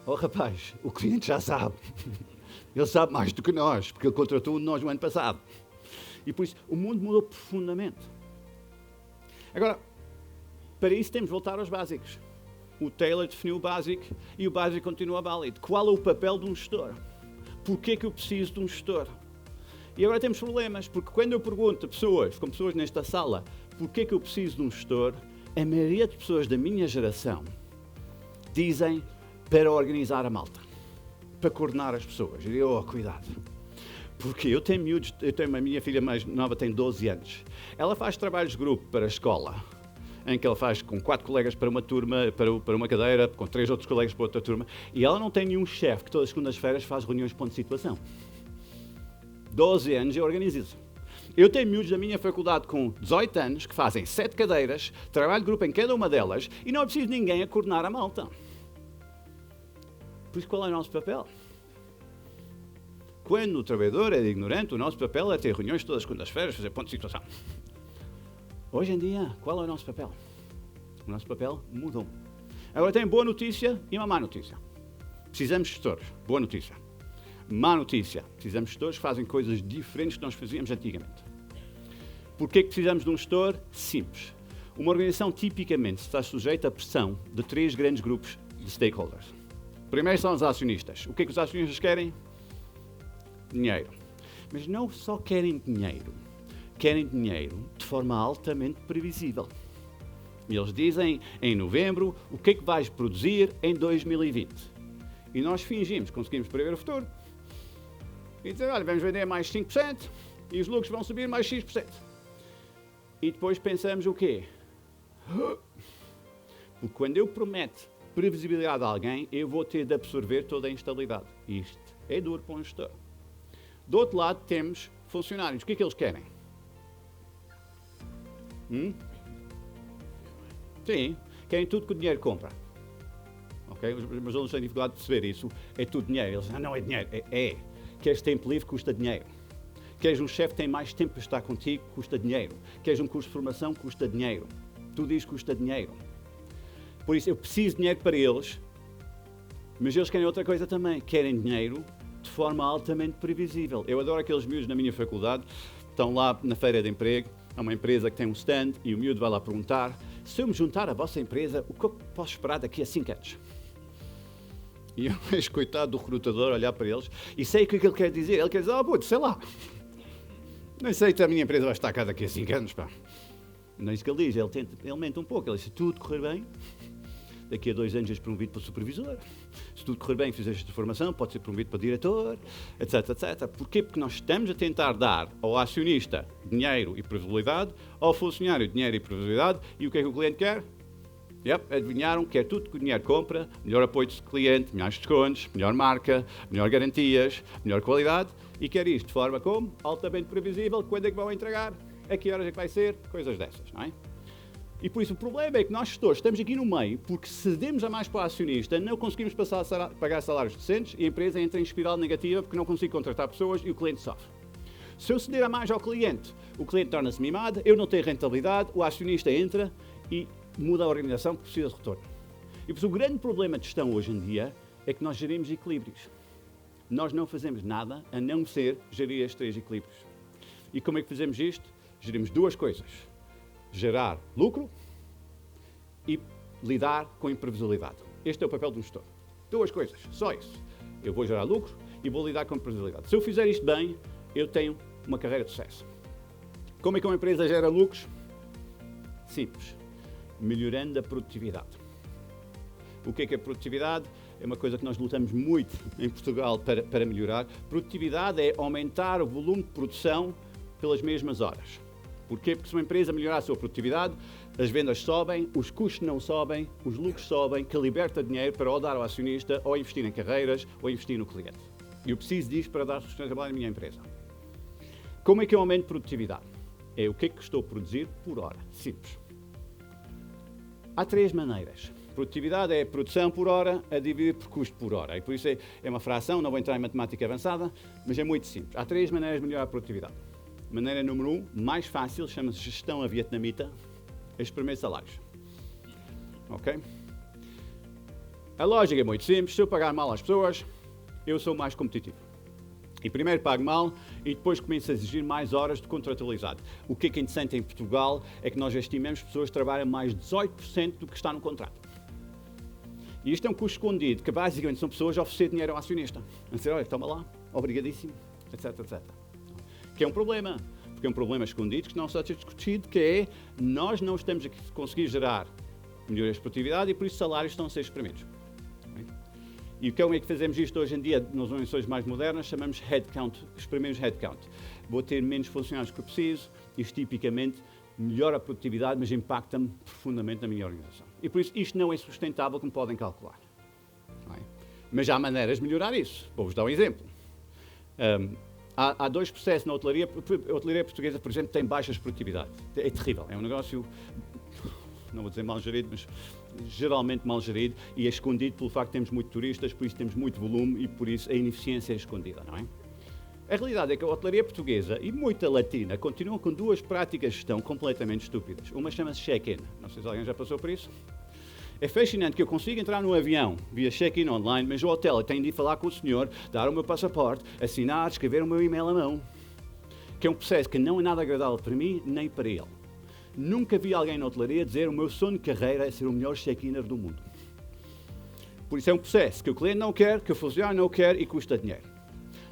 Oh rapaz, o cliente já sabe. Ele sabe mais do que nós, porque ele contratou nós no ano passado. E por isso o mundo mudou profundamente. Agora, para isso temos de voltar aos básicos. O Taylor definiu o básico e o básico continua válido. Qual é o papel de um gestor? Porquê que eu preciso de um gestor? E agora temos problemas, porque quando eu pergunto a pessoas, como pessoas nesta sala, porquê que eu preciso de um gestor, a maioria das pessoas da minha geração dizem para organizar a malta, para coordenar as pessoas. E eu, cuidado. Porque eu tenho a minha filha mais nova tem 12 anos. Ela faz trabalhos de grupo para a escola, em que ela faz com 4 colegas para uma turma, para uma cadeira, com 3 outros colegas para outra turma, e ela não tem nenhum chefe que todas as segundas-feiras faz reuniões de ponto de situação. 12 anos eu organizo isso. Eu tenho miúdos da minha faculdade com 18 anos que fazem 7 cadeiras, trabalho de grupo em cada uma delas e não é preciso ninguém a coordenar a malta. Por isso, qual é o nosso papel? Quando o trabalhador é ignorante, o nosso papel é ter reuniões todas as segundas-feiras, fazer ponto de situação. Hoje em dia, qual é o nosso papel? O nosso papel mudou. Agora tem boa notícia e uma má notícia. Precisamos de gestores. Boa notícia. Má notícia. Precisamos de gestores que fazem coisas diferentes que nós fazíamos antigamente. Porquê que precisamos de um gestor? Simples. Uma organização tipicamente está sujeita à pressão de 3 grandes grupos de stakeholders. Primeiro são os acionistas. O que é que os acionistas querem? Dinheiro. Mas não só querem dinheiro de forma altamente previsível. E eles dizem, em novembro, o que é que vais produzir em 2020. E nós fingimos, conseguimos prever o futuro. E dizer, olha, vamos vender mais 5% e os lucros vão subir mais X%. E depois pensamos o quê? Porque quando eu prometo previsibilidade a alguém, eu vou ter de absorver toda a instabilidade. Isto é duro para um gestor. Do outro lado, temos funcionários. O que é que eles querem? Sim, querem tudo que o dinheiro compra. Okay? Os alunos têm dificuldade de perceber isso. É tudo dinheiro. Eles dizem, não é dinheiro. É. Queres tempo livre, custa dinheiro. Queres um chefe que tem mais tempo para estar contigo, custa dinheiro. Queres um curso de formação, custa dinheiro. Tudo isso custa dinheiro. Por isso, eu preciso de dinheiro para eles, mas eles querem outra coisa também. Querem dinheiro de forma altamente previsível. Eu adoro aqueles miúdos na minha faculdade, estão lá na feira de emprego, há uma empresa que tem um stand e o miúdo vai lá perguntar: se eu me juntar à vossa empresa, o que eu posso esperar daqui a 5 anos? E eu vejo, coitado do recrutador, olhar para eles e sei o que ele quer dizer. Ele quer dizer, puto, sei lá. Não sei se a minha empresa vai estar cá daqui a 5 anos, pá. Não é isso que ele diz, ele mente um pouco. Ele diz, se tudo correr bem, daqui a 2 anos és promovido para supervisor. Se tudo correr bem e fizeres esta formação, pode ser promovido para diretor, etc, etc. Porquê? Porque nós estamos a tentar dar ao acionista dinheiro e previsibilidade, ao funcionário dinheiro e previsibilidade, e o que é que o cliente quer? Adivinharam, quer tudo que o dinheiro compra, melhor apoio de cliente, melhores descontos, melhor marca, melhor garantias, melhor qualidade, e quer isto de forma como? Altamente previsível, quando é que vão entregar, a que horas é que vai ser, coisas dessas, não é? E por isso o problema é que nós gestores estamos aqui no meio, porque cedemos a mais para o acionista, não conseguimos pagar salários decentes e a empresa entra em espiral negativa porque não consigo contratar pessoas e o cliente sofre. Se eu ceder a mais ao cliente, o cliente torna-se mimado, eu não tenho rentabilidade, o acionista entra e muda a organização que precisa de retorno. E por isso o grande problema de gestão hoje em dia é que nós gerimos equilíbrios. Nós não fazemos nada a não ser gerir estes 3 equilíbrios. E como é que fazemos isto? Gerimos 2 coisas. Gerar lucro e lidar com imprevisibilidade. Este é o papel de um gestor. 2 coisas, só isso. Eu vou gerar lucro e vou lidar com imprevisibilidade. Se eu fizer isto bem, eu tenho uma carreira de sucesso. Como é que uma empresa gera lucros? Simples. Melhorando a produtividade. O que é produtividade? É uma coisa que nós lutamos muito em Portugal para melhorar. Produtividade é aumentar o volume de produção pelas mesmas horas. Porquê? Porque se uma empresa melhorar a sua produtividade, as vendas sobem, os custos não sobem, os lucros sobem, que liberta dinheiro para ou dar ao acionista, ou investir em carreiras, ou investir no cliente. E eu preciso disto para dar sustentabilidade à minha empresa. Como é que eu aumento produtividade? É o que é que estou a produzir por hora. Simples. Há 3 maneiras. Produtividade é produção por hora a dividir por custo por hora. E por isso é uma fração, não vou entrar em matemática avançada, mas é muito simples. Há 3 maneiras de melhorar a produtividade. Maneira número 1, mais fácil, chama-se gestão a vietnamita, é os primeiros salários. Ok? A lógica é muito simples. Se eu pagar mal às pessoas, eu sou mais competitivo. E primeiro pago mal e depois começo a exigir mais horas de contratualizado. O que é interessante em Portugal é que nós estimamos que pessoas trabalham mais 18% do que está no contrato. E isto é um custo escondido, que basicamente são pessoas a oferecer dinheiro ao acionista. A dizer, olha, toma lá, obrigadíssimo, etc, etc. Que é um problema, porque é um problema escondido que não está a ser discutido, que é nós não estamos a conseguir gerar melhorias de produtividade e por isso salários estão a ser espremidos. E como é que fazemos isto hoje em dia nas organizações mais modernas? Chamamos headcount, exprimimos headcount. Vou ter menos funcionários que eu preciso, isto tipicamente melhora a produtividade, mas impacta-me profundamente na minha organização. E por isso isto não é sustentável, como podem calcular. Não é? Mas há maneiras de melhorar isso. Vou-vos dar um exemplo. Há dois processos na hotelaria. A hotelaria portuguesa, por exemplo, tem baixas produtividade. É terrível. É um negócio, não vou dizer mal gerido, mas geralmente mal gerido e é escondido pelo facto de termos muito turistas, por isso temos muito volume e por isso a ineficiência é escondida, não é? A realidade é que a hotelaria portuguesa e muita latina continuam com duas práticas de gestão completamente estúpidas. Uma chama-se check-in. Não sei se alguém já passou por isso. É fascinante que eu consiga entrar num avião via check-in online, mas o hotel eu tenho de ir falar com o senhor, dar o meu passaporte, assinar, escrever o meu e-mail à mão. Que é um processo que não é nada agradável para mim nem para ele. Nunca vi alguém na hotelaria dizer o meu sonho de carreira é ser o melhor check-inner do mundo. Por isso é um processo que o cliente não quer, que o funcionário não quer e custa dinheiro.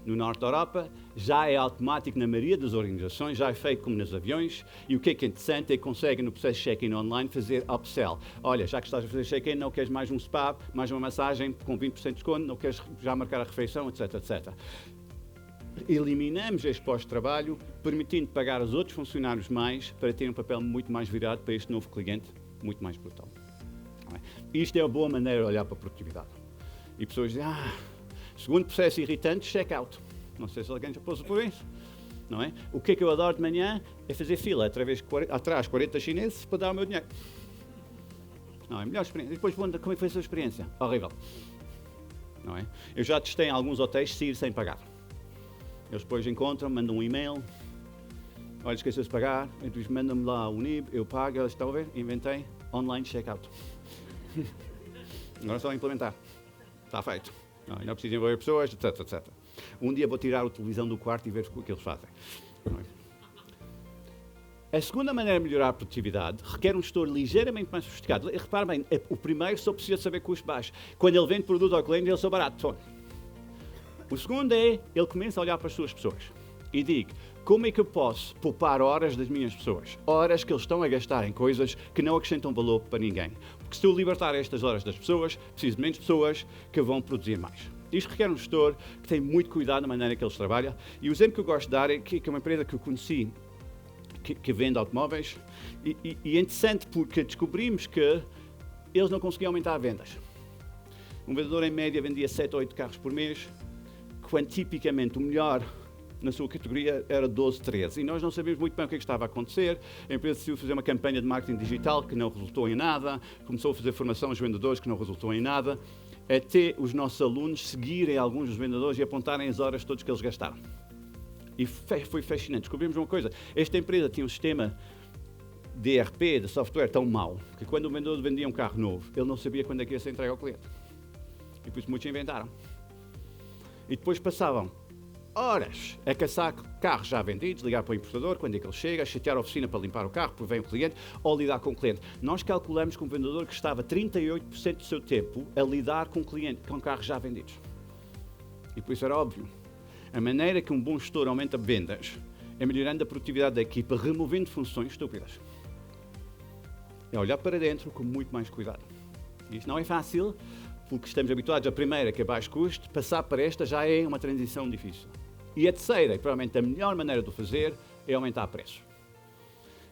No Norte da Europa, já é automático na maioria das organizações, já é feito como nos aviões, e o que é interessante é que conseguem no processo de check-in online fazer upsell. Olha, já que estás a fazer check-in, não queres mais um spa, mais uma massagem com 20% de desconto, não queres já marcar a refeição, etc, etc. Eliminamos este pós-trabalho, permitindo pagar aos outros funcionários mais para terem um papel muito mais virado para este novo cliente, muito mais brutal. Isto é uma boa maneira de olhar para a produtividade. E pessoas dizem, segundo processo irritante, check-out. Não sei se alguém já passou por isso. Não é? O que é que eu adoro de manhã é fazer fila atrás 40 chineses para dar o meu dinheiro. Não é? Melhor experiência. E depois, como é que foi a sua experiência? Horrível. Não é? Eu já testei em alguns hotéis sair sem pagar. Eles depois encontram, mandam um e-mail. Olha, esqueceu-se de pagar. Eles mandam-me lá o NIB, eu pago. Eles estão a ver? Inventei online check-out. Agora é só implementar. Está feito. Não preciso envolver pessoas, etc, etc. Um dia vou tirar a televisão do quarto e ver o que eles fazem. A segunda maneira de melhorar a produtividade requer um gestor ligeiramente mais sofisticado. Repare bem, o primeiro só precisa saber custos baixos. Quando ele vende produto ao cliente, ele só barato. O segundo é, ele começa a olhar para as suas pessoas e diga, como é que eu posso poupar horas das minhas pessoas? Horas que eles estão a gastar em coisas que não acrescentam valor para ninguém. Porque se eu libertar estas horas das pessoas, preciso de menos pessoas que vão produzir mais. Isto requer um gestor que tem muito cuidado na maneira que eles trabalham. E o exemplo que eu gosto de dar é que é uma empresa que eu conheci, que vende automóveis, e é interessante porque descobrimos que eles não conseguiam aumentar as vendas. Um vendedor, em média, vendia 7 ou 8 carros por mês, quando tipicamente o melhor na sua categoria era 12, 13. E nós não sabíamos muito bem o que estava a acontecer. A empresa decidiu fazer uma campanha de marketing digital que não resultou em nada, começou a fazer formação aos vendedores que não resultou em nada, até os nossos alunos seguirem alguns dos vendedores e apontarem as horas todas que eles gastaram. E foi fascinante. Descobrimos uma coisa. Esta empresa tinha um sistema de ERP, de software, tão mau, que quando o vendedor vendia um carro novo, ele não sabia quando é que ia ser entregue ao cliente. E por isso muitos inventaram. E depois passavam horas a caçar carros já vendidos, ligar para o importador, quando é que ele chega, chatear a oficina para limpar o carro, porque vem o cliente, ou lidar com o cliente. Nós calculamos que um vendedor que estava 38% do seu tempo a lidar com o cliente, com carros já vendidos. E por isso era óbvio. A maneira que um bom gestor aumenta vendas é melhorando a produtividade da equipa, removendo funções estúpidas. É olhar para dentro com muito mais cuidado. E isto não é fácil, porque estamos habituados à primeira, que é baixo custo, passar para esta já é uma transição difícil. E a terceira, e provavelmente a melhor maneira de o fazer, é aumentar preço.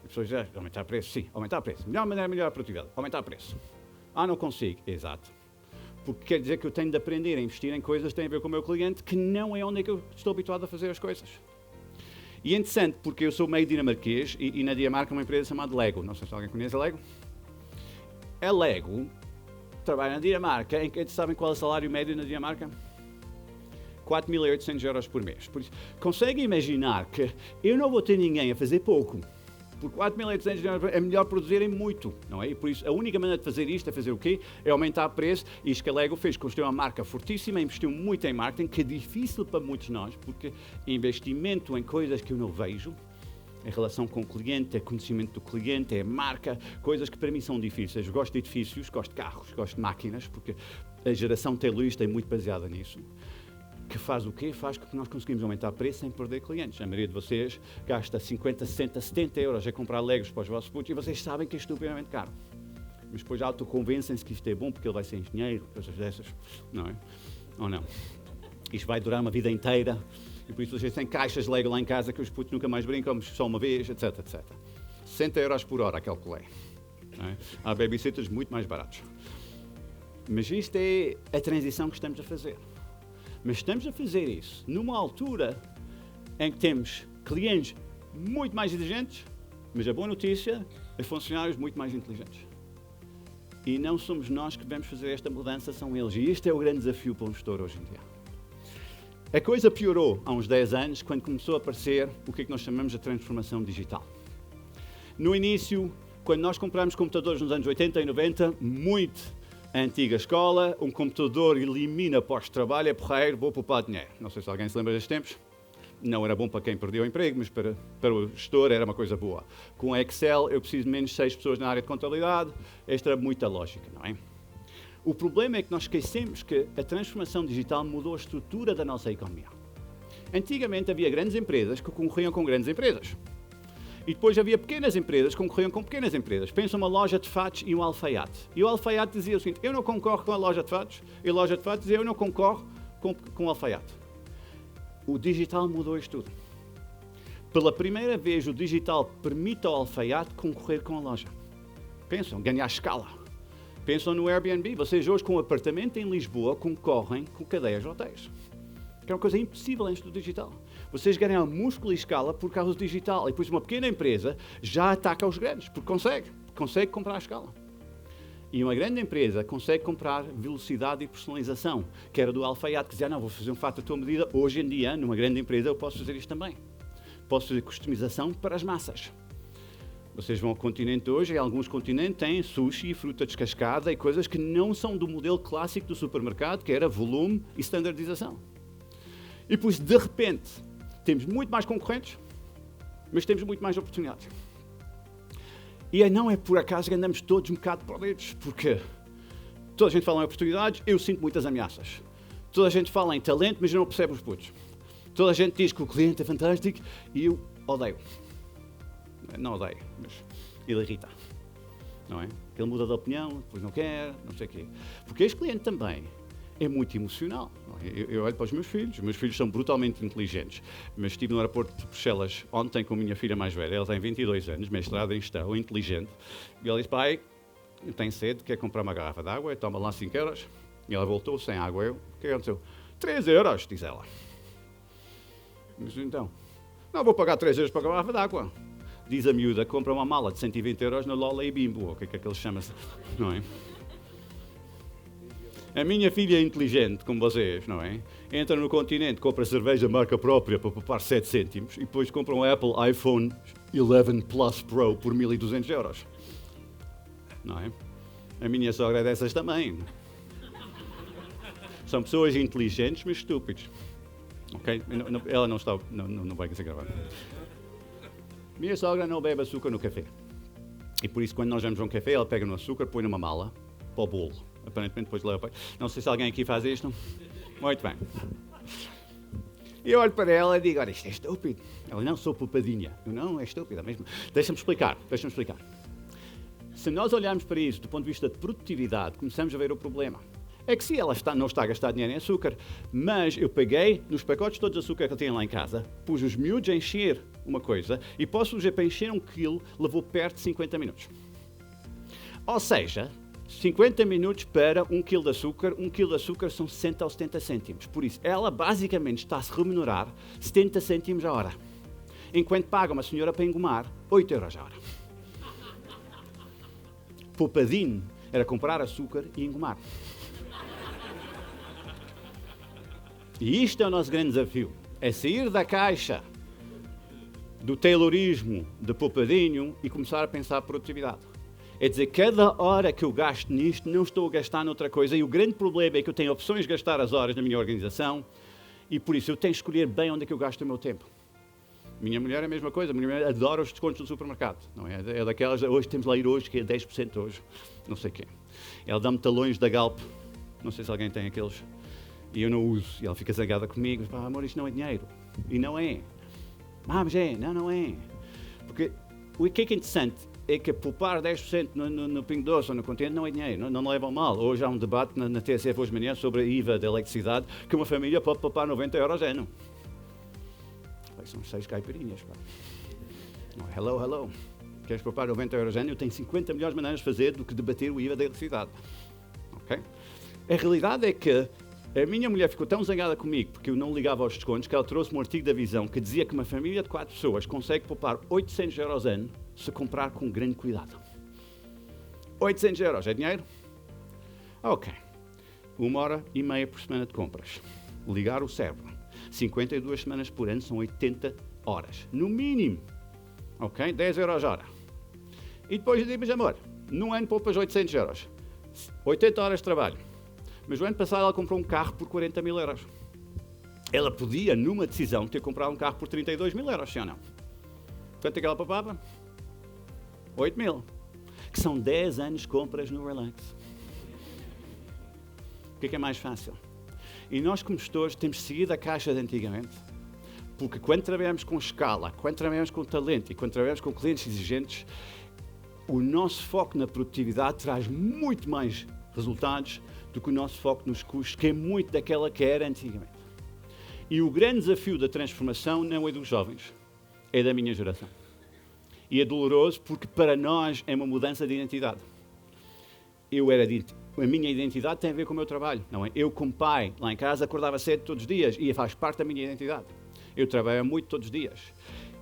As pessoas dizem, aumentar preço? Sim, aumentar preço. Melhor maneira é melhorar a produtividade, aumentar preço. Não consigo. Exato. Porque quer dizer que eu tenho de aprender a investir em coisas que têm a ver com o meu cliente, que não é onde é que eu estou habituado a fazer as coisas. E é interessante, porque eu sou meio dinamarquês, e na Dinamarca uma empresa chamada Lego. Não sei se alguém conhece a Lego. A Lego trabalha na Dinamarca, em que sabem qual é o salário médio na Dinamarca? 4.800 euros por mês. Por isso, consegue imaginar que eu não vou ter ninguém a fazer pouco. Por 4.800 euros é melhor produzirem muito, não é? E por isso, a única maneira de fazer isto é fazer o quê? É aumentar o preço. E isto que a Lego fez, construiu uma marca fortíssima, investiu muito em marketing, que é difícil para muitos de nós, porque investimento em coisas que eu não vejo, em relação com o cliente, é conhecimento do cliente, é marca, coisas que para mim são difíceis. Eu gosto de edifícios, gosto de carros, gosto de máquinas, porque a geração Taylorista é muito baseada nisso. Que faz o quê? Faz com que nós conseguimos aumentar o preço sem perder clientes. A maioria de vocês gasta 50, 60, 70 euros a comprar Legos para os vossos putos e vocês sabem que é estupidamente caro. Mas depois autoconvencem-se que isto é bom porque ele vai ser engenheiro, coisas dessas, não é? Ou não? Isto vai durar uma vida inteira e por isso vocês têm caixas de Lego lá em casa que os putos nunca mais brincam, só uma vez, etc, etc. 60 euros por hora, calculei. É? Há babysitters muito mais baratos. Mas isto é a transição que estamos a fazer. Mas estamos a fazer isso numa altura em que temos clientes muito mais exigentes, mas a boa notícia é funcionários muito mais inteligentes. E não somos nós que vamos fazer esta mudança, são eles. E este é o grande desafio para um gestor hoje em dia. A coisa piorou há uns 10 anos, quando começou a aparecer o que nós chamamos de transformação digital. No início, quando nós comprámos computadores nos anos 80 e 90, muito a antiga escola, um computador elimina pós-trabalho, é porreiro, vou poupar dinheiro. Não sei se alguém se lembra destes tempos. Não era bom para quem perdeu o emprego, mas para o gestor era uma coisa boa. Com Excel eu preciso de menos 6 pessoas na área de contabilidade, esta era muita lógica, não é? O problema é que nós esquecemos que a transformação digital mudou a estrutura da nossa economia. Antigamente havia grandes empresas que concorriam com grandes empresas. E depois havia pequenas empresas que concorriam com pequenas empresas. Pensa uma loja de fatos e um alfaiate. E o alfaiate dizia o seguinte: eu não concorro com a loja de fatos. E a loja de fatos dizia: eu não concorro com o alfaiate. O digital mudou isto tudo. Pela primeira vez, o digital permite ao alfaiate concorrer com a loja. Pensam, ganhar escala. Pensam no Airbnb. Vocês hoje, com um apartamento em Lisboa, concorrem com cadeias de hotéis. Que é uma coisa impossível antes do digital. Vocês ganham músculo e escala por causa do digital. E depois uma pequena empresa já ataca os grandes, porque consegue comprar a escala. E uma grande empresa consegue comprar velocidade e personalização, que era do alfaiate, que dizia: não, vou fazer um fato à tua medida. Hoje em dia, numa grande empresa, eu posso fazer isto também. Posso fazer customização para as massas. Vocês vão ao continente hoje, e alguns continentes têm sushi, fruta descascada e coisas que não são do modelo clássico do supermercado, que era volume e standardização. E depois, de repente, temos muito mais concorrentes, mas temos muito mais oportunidades. E não é por acaso que andamos todos um bocado perdidos, porque toda a gente fala em oportunidades, eu sinto muitas ameaças. Toda a gente fala em talento, mas eu não percebo os putos. Toda a gente diz que o cliente é fantástico e eu odeio. Não odeio, mas ele irrita. Não é? Ele muda de opinião, depois não quer, não sei o quê. Porque este cliente também é muito emocional. Eu olho para os meus filhos são brutalmente inteligentes, mas estive no aeroporto de Bruxelas ontem com a minha filha mais velha, ela tem 22 anos, mestrada em gestão, inteligente, e ela disse: pai, eu tenho sede, quer comprar uma garrafa de água, toma lá 5 euros, e ela voltou sem água. O que aconteceu? 3 euros, diz ela. Mas então, não vou pagar 3 euros para a garrafa de água. Diz a miúda, compra uma mala de 120 euros na Lola e Bimbo, o que é que eles chamam-se, não é? A minha filha é inteligente, como vocês, não é? Entra no continente, compra cerveja marca própria para poupar 7 cêntimos e depois compra um Apple iPhone 11 Plus Pro por 1.200 euros. Não é? A minha sogra é dessas também. São pessoas inteligentes, mas estúpidos. Ok? Ela não vai conseguir gravar. Minha sogra não bebe açúcar no café. E por isso, quando nós vamos a um café, ela pega no açúcar, põe numa mala para o bolo. Aparentemente depois leva para... Não sei se alguém aqui faz isto. Muito bem. E eu olho para ela e digo: olha, isto é estúpido. Ela: não, sou poupadinha. Eu: não, é estúpida mesmo. Deixa-me explicar. Se nós olharmos para isso do ponto de vista de produtividade, começamos a ver o problema. É que se ela não está a gastar dinheiro em açúcar, mas eu peguei nos pacotes todos de açúcar que eu tinha lá em casa, pus os miúdos a encher uma coisa, e posso dizer, para encher 1 quilo, levou perto de 50 minutos. Ou seja, 50 minutos para 1 quilo de açúcar, 1 quilo de açúcar são 60 ou 70 cêntimos. Por isso, ela basicamente está a se remunerar 70 cêntimos a hora, enquanto paga uma senhora para engomar 8 euros a hora. Poupadinho era comprar açúcar e engomar. E isto é o nosso grande desafio, é sair da caixa do taylorismo de poupadinho e começar a pensar produtividade. É dizer, cada hora que eu gasto nisto, não estou a gastar noutra coisa, e o grande problema é que eu tenho opções de gastar as horas na minha organização, e por isso eu tenho que escolher bem onde é que eu gasto o meu tempo. Minha mulher é a mesma coisa, minha mulher adora os descontos do supermercado, não é? É daquelas, hoje temos lá ir hoje, que é 10% hoje, não sei o quê. Ela dá-me talões da Galp, não sei se alguém tem aqueles, e eu não uso, e ela fica zangada comigo: pá, amor, isto não é dinheiro. E não é. Mas é, não é. Porque o que é interessante é que poupar 10% no Pingo Doce ou no Continente não é dinheiro, não levam mal. Hoje há um debate na TSF hoje de manhã sobre a IVA da eletricidade, que uma família pode poupar 90 euros ano. São 6 caipirinhas, pá. Hello. Queres poupar 90 euros ano? Eu tenho 50 milhões de maneiras de fazer do que debater o IVA da eletricidade. Ok? A realidade é que A minha mulher ficou tão zangada comigo porque eu não ligava aos descontos que ela trouxe um artigo da Visão que dizia que uma família de 4 pessoas consegue poupar 800 euros ano se comprar com grande cuidado. 800 euros é dinheiro? Ok. 1h30 por semana de compras. Ligar o cérebro. 52 semanas por ano são 80 horas. No mínimo. Ok? 10 euros a hora. E depois dizemos, amor, num ano poupas 800 euros. 80 horas de trabalho. Mas o ano passado ela comprou um carro por 40 mil euros. Ela podia, numa decisão, ter comprado um carro por 32 mil euros, sim ou não? Quanto é que ela poupava? 8 mil. Que são 10 anos de compras no Relax. O que é mais fácil? E nós, como gestores, temos seguido a caixa de antigamente, porque quando trabalhamos com escala, quando trabalhamos com talento e quando trabalhamos com clientes exigentes, o nosso foco na produtividade traz muito mais resultados do que o nosso foco nos custos, que é muito daquela que era antigamente. E o grande desafio da transformação não é dos jovens, é da minha geração. E é doloroso porque para nós é uma mudança de identidade. A minha identidade tem a ver com o meu trabalho, não é? Eu, como pai, lá em casa, acordava cedo todos os dias e faz parte da minha identidade. Eu trabalho muito todos os dias.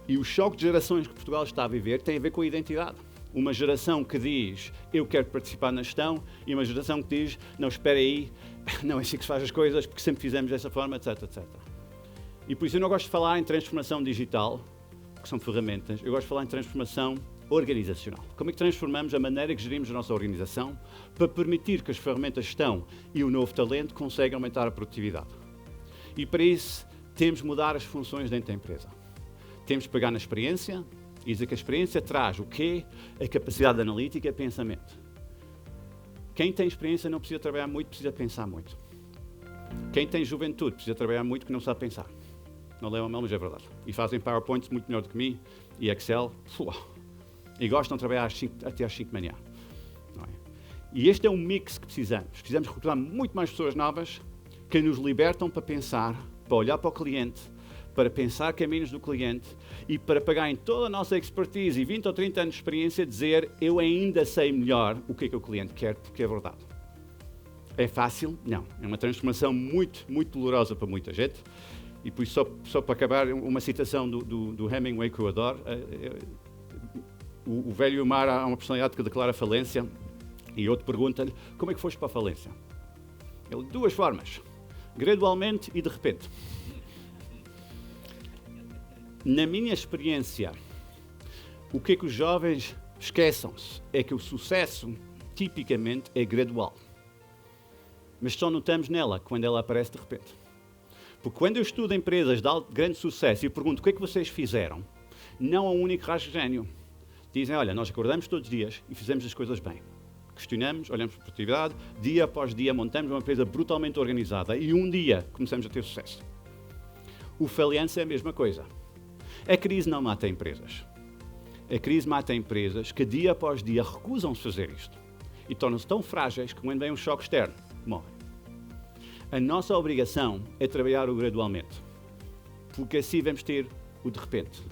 E o choque de gerações que Portugal está a viver tem a ver com a identidade. Uma geração que diz, eu quero participar na gestão, e uma geração que diz, não, espera aí, não é assim que se faz as coisas, porque sempre fizemos dessa forma, etc, etc. E por isso eu não gosto de falar em transformação digital, que são ferramentas, eu gosto de falar em transformação organizacional. Como é que transformamos a maneira que gerimos a nossa organização para permitir que as ferramentas de gestão e o novo talento consigam aumentar a produtividade? E para isso temos de mudar as funções dentro da empresa. Temos de pegar na experiência e dizer que a experiência traz o quê? A capacidade analítica e pensamento. Quem tem experiência não precisa trabalhar muito, precisa pensar muito. Quem tem juventude precisa trabalhar muito porque não sabe pensar. Não levam a mal, mas é verdade. E fazem PowerPoints muito melhor do que mim e Excel. E gostam de trabalhar até às 5 da manhã. Não é? E este é um mix que precisamos. Precisamos recrutar muito mais pessoas novas que nos libertam para pensar, para olhar para o cliente, para pensar caminhos do cliente e para pegar em toda a nossa expertise e 20 ou 30 anos de experiência dizer eu ainda sei melhor o que é que o cliente quer, porque é verdade. É fácil? Não. É uma transformação muito, muito dolorosa para muita gente. E por isso, só para acabar, uma citação do Hemingway que eu adoro. O velho Omar há uma personalidade que declara falência e outro pergunta-lhe como é que foste para a falência? Ele, de 2 formas, gradualmente e de repente. Na minha experiência, o que é que os jovens esqueçam-se é que o sucesso, tipicamente, é gradual. Mas só notamos nela quando ela aparece de repente. Porque quando eu estudo empresas de grande sucesso e pergunto o que é que vocês fizeram, não há um único rasgo de gênio. Dizem, olha, nós acordamos todos os dias e fizemos as coisas bem. Questionamos, olhamos para a produtividade, dia após dia montamos uma empresa brutalmente organizada e um dia começamos a ter sucesso. O falhança é a mesma coisa. A crise não mata empresas. A crise mata empresas que dia após dia recusam-se fazer isto e tornam-se tão frágeis que quando vem um choque externo, morrem. A nossa obrigação é trabalhar o gradualmente, porque assim vamos ter o de repente.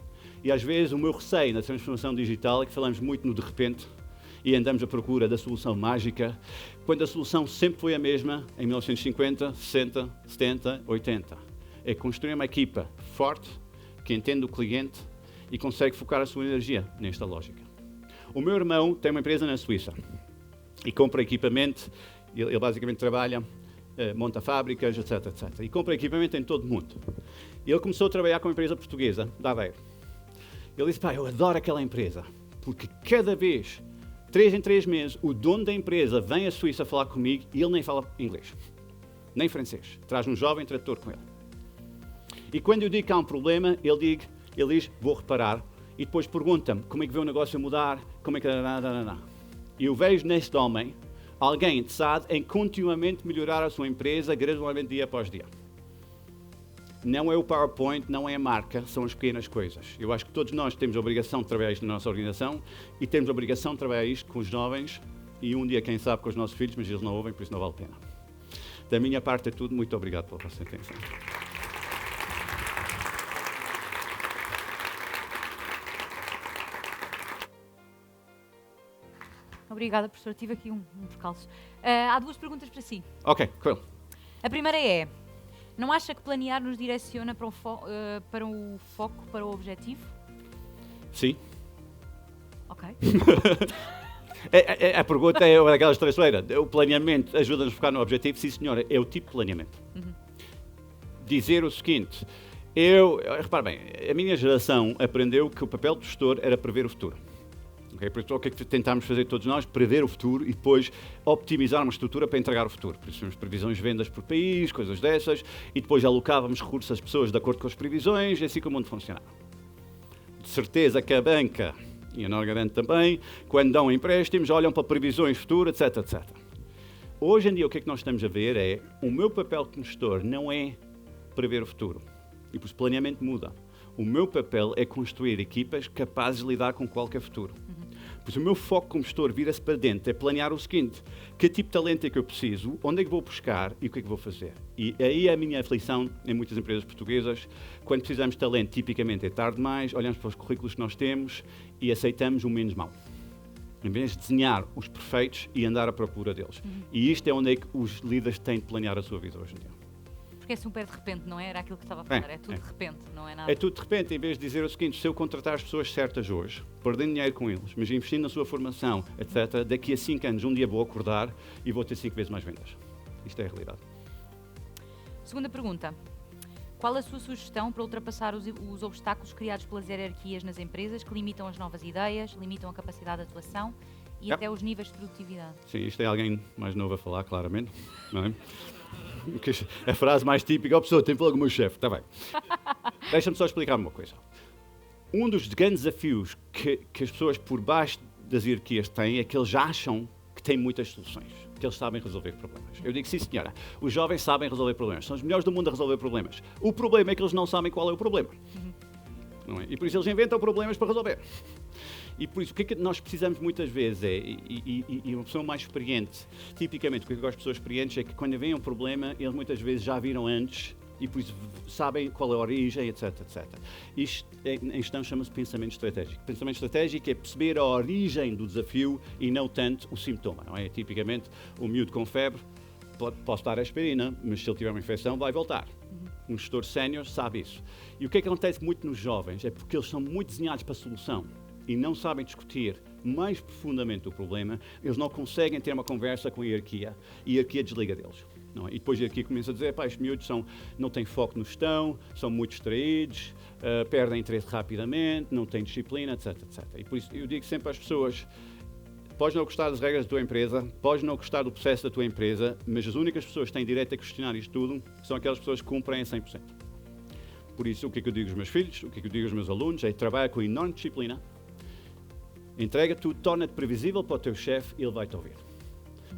E às vezes o meu receio na transformação digital é que falamos muito no de repente e andamos à procura da solução mágica, quando a solução sempre foi a mesma em 1950, 60, 70, 80. É construir uma equipa forte, que entende o cliente e consegue focar a sua energia nesta lógica. O meu irmão tem uma empresa na Suíça e compra equipamento, ele basicamente trabalha, monta fábricas, etc, etc. E compra equipamento em todo o mundo. E ele começou a trabalhar com uma empresa portuguesa, da Aveiro. Ele disse, eu adoro aquela empresa, porque cada vez, 3 em 3 meses, o dono da empresa vem à Suíça falar comigo e ele nem fala inglês, nem francês. Traz um jovem tradutor com ele. E quando eu digo que há um problema, ele diz, vou reparar. E depois pergunta-me como é que vê o negócio a mudar, como é que... E eu vejo neste homem alguém interessado em continuamente melhorar a sua empresa, gradualmente dia após dia. Não é o PowerPoint, não é a marca, são as pequenas coisas. Eu acho que todos nós temos a obrigação de trabalhar isto na nossa organização e temos a obrigação de trabalhar isto com os jovens e um dia, quem sabe, com os nossos filhos, mas eles não ouvem, por isso não vale a pena. Da minha parte é tudo. Muito obrigado pela vossa atenção. Obrigada, professor. Tive aqui um percalço. Há 2 perguntas para si. Ok, cool. A primeira é, não acha que planear nos direciona para o foco, para o objetivo? Sim. Ok. A pergunta é aquela traiçoeira. O planeamento ajuda-nos a focar no objetivo? Sim, senhora, é o tipo de planeamento. Dizer o seguinte, repara bem, a minha geração aprendeu que o papel do gestor era prever o futuro. Okay? Por isso, o que é que tentámos fazer todos nós? Prever o futuro e depois optimizar uma estrutura para entregar o futuro. Por isso, temos previsões de vendas por país, coisas dessas, e depois alocávamos recursos às pessoas de acordo com as previsões, e assim que o mundo funcionava. De certeza que a banca, e a Norgarante também, quando dão empréstimos, olham para previsões futuras, etc, etc. Hoje em dia, o que é que nós estamos a ver é, o meu papel como gestor não é prever o futuro. E por isso, planeamento muda. O meu papel é construir equipas capazes de lidar com qualquer futuro. Pois o meu foco como gestor vira-se para dentro, é planear o seguinte, que tipo de talento é que eu preciso, onde é que vou buscar e o que é que vou fazer. E aí é a minha aflição em muitas empresas portuguesas, quando precisamos de talento, tipicamente é tarde demais, olhamos para os currículos que nós temos e aceitamos o menos mau. Em vez de desenhar os perfeitos e andar à procura deles. E isto é onde é que os líderes têm de planear a sua vida hoje em dia. Porque é super de repente, não é? Era aquilo que estava a falar, é tudo de repente, não é nada. É tudo de repente, em vez de dizer o seguinte, se eu contratar as pessoas certas hoje, perdendo dinheiro com eles, mas investindo na sua formação, etc., daqui a 5 anos, um dia vou acordar e vou ter 5 vezes mais vendas. Isto é a realidade. Segunda pergunta. Qual a sua sugestão para ultrapassar os obstáculos criados pelas hierarquias nas empresas que limitam as novas ideias, limitam a capacidade de atuação e até os níveis de produtividade? Sim, isto é alguém mais novo a falar, claramente, não é? A frase mais típica, a pessoa tem logo o meu chefe, está bem. Deixa-me só explicar uma coisa. Um dos grandes desafios que as pessoas por baixo das hierarquias têm é que eles acham que têm muitas soluções, que eles sabem resolver problemas. Eu digo, sim senhora, os jovens sabem resolver problemas, são os melhores do mundo a resolver problemas. O problema é que eles não sabem qual é o problema. Não é? E por isso eles inventam problemas para resolver. E por isso, o que é que nós precisamos muitas vezes e uma pessoa mais experiente, tipicamente, o que eu gosto de pessoas experientes é que quando vem um problema, eles muitas vezes já viram antes e por isso sabem qual é a origem, etc, etc. Isto em gestão chama-se pensamento estratégico. Pensamento estratégico é perceber a origem do desafio e não tanto o sintoma, não é? Tipicamente, o miúdo com febre, posso dar aspirina, mas se ele tiver uma infecção, vai voltar. Um gestor sénior sabe isso. E o que é que acontece muito nos jovens? É porque eles são muito desenhados para a solução e não sabem discutir mais profundamente o problema, eles não conseguem ter uma conversa com a hierarquia e a hierarquia desliga deles. Não é? E depois a hierarquia começa a dizer, pá, estes miúdos não têm foco no gestão, são muito distraídos, perdem interesse rapidamente, não têm disciplina, etc, etc. E por isso eu digo sempre às pessoas, podes não gostar das regras da tua empresa, podes não gostar do processo da tua empresa, mas as únicas pessoas que têm direito a questionar isto tudo são aquelas pessoas que cumprem a 100%. Por isso, o que é que eu digo aos meus filhos, o que é que eu digo aos meus alunos, é trabalhar com enorme disciplina, entrega tudo, torna-te previsível para o teu chefe e ele vai-te ouvir.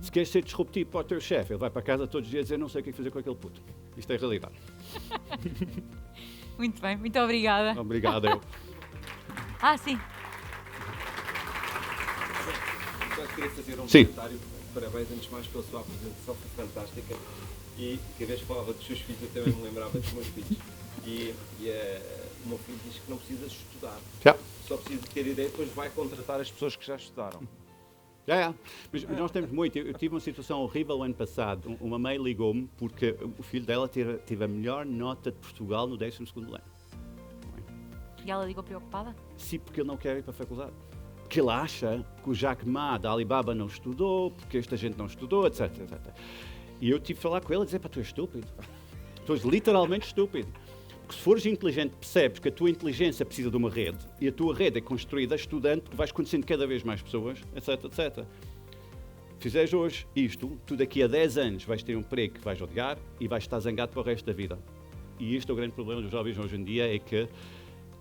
Se queres ser disruptivo para o teu chefe, ele vai para casa todos os dias dizer não sei o que fazer com aquele puto. Isto é a realidade. Muito bem, muito obrigada. Obrigado, eu. Sim. Só queria fazer um Sim. comentário. Parabéns, antes de mais, pela sua apresentação, foi fantástica. E cada vez que falava dos seus filhos, eu também me lembrava dos meus filhos. E o meu filho diz que não precisa estudar. Já. Só precisa de ter ideia, depois vai contratar as pessoas que já estudaram. Mas nós temos muito. Eu tive uma situação horrível o ano passado. Uma mãe ligou-me porque o filho dela teve a melhor nota de Portugal no 12º ano. E ela ligou preocupada? Sim, porque ele não quer ir para a faculdade. Porque ele acha que o Jack Ma da Alibaba não estudou, porque esta gente não estudou, etc, etc. E eu tive de falar com ele e dizer, pá, tu és estúpido. Tu és literalmente estúpido. Porque se fores inteligente, percebes que a tua inteligência precisa de uma rede e a tua rede é construída estudante, que vais conhecendo cada vez mais pessoas, etc, etc. Fizeres hoje isto, tu daqui a 10 anos vais ter um emprego que vais odiar e vais estar zangado para o resto da vida. E este é o grande problema dos jovens hoje em dia, é que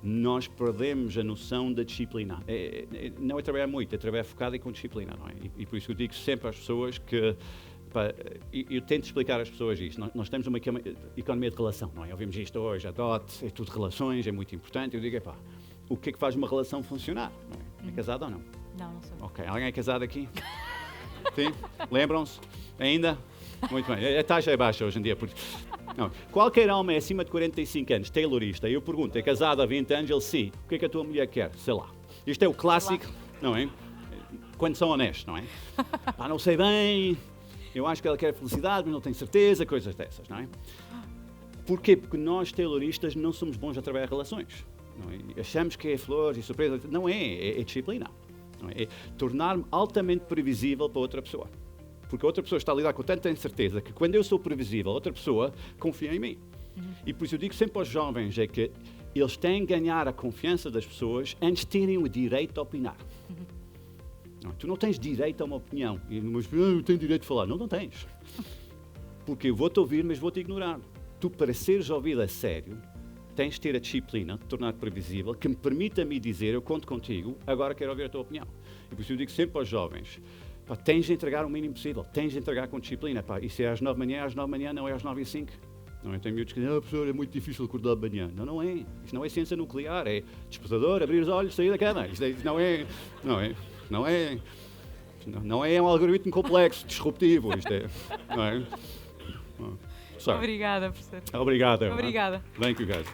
nós perdemos a noção da disciplina. Não é trabalhar muito, é trabalhar focado e com disciplina, não é? E por isso eu digo sempre às pessoas que eu tento explicar às pessoas isto. Nós temos uma economia de relação, não é? Ouvimos isto hoje, a DOT, é tudo relações, é muito importante. Eu digo, o que é que faz uma relação funcionar? Não é? É casado ou não? Não, não sou. Ok, alguém é casado aqui? Sim? Lembram-se? Ainda? Muito bem. A taxa é baixa hoje em dia. Porque... Não. Qualquer homem acima de 45 anos, taylorista, eu pergunto, é casado há 20 anos? Ele sim. O que é que a tua mulher quer? Sei lá. Isto é o clássico, não é? Quando são honestos, não é? Não sei bem... Eu acho que ela quer felicidade, mas não tenho certeza, coisas dessas, não é? Porquê? Porque nós, tayloristas, não somos bons a trabalhar relações. Não é? Achamos que é flores e surpresa. Não é disciplina. Não é? É tornar-me altamente previsível para outra pessoa. Porque a outra pessoa está a lidar com tanta incerteza que quando eu sou previsível, a outra pessoa confia em mim. E por isso eu digo sempre aos jovens é que eles têm que ganhar a confiança das pessoas antes de terem o direito a opinar. Não, tu não tens direito a uma opinião. Mas eu tenho direito de falar. Não, não tens. Porque eu vou-te ouvir, mas vou-te ignorar. Tu, para seres ouvido a sério, tens de ter a disciplina de tornar-te previsível, que me permita-me dizer, eu conto contigo, agora quero ouvir a tua opinião. E por isso eu digo sempre aos jovens, pá, tens de entregar o mínimo possível, tens de entregar com disciplina. Pá. E se é às 9 da manhã, não é às 9h05. Não é? Tem miúdos que dizem, professor, é muito difícil acordar de manhã. Não, não é. Isto não é ciência nuclear, é despertador, abrir os olhos, sair da cama. Isto não é um algoritmo complexo, disruptivo. Isto é, não é? Obrigada, professor. Obrigado. Obrigada. Thank you, guys.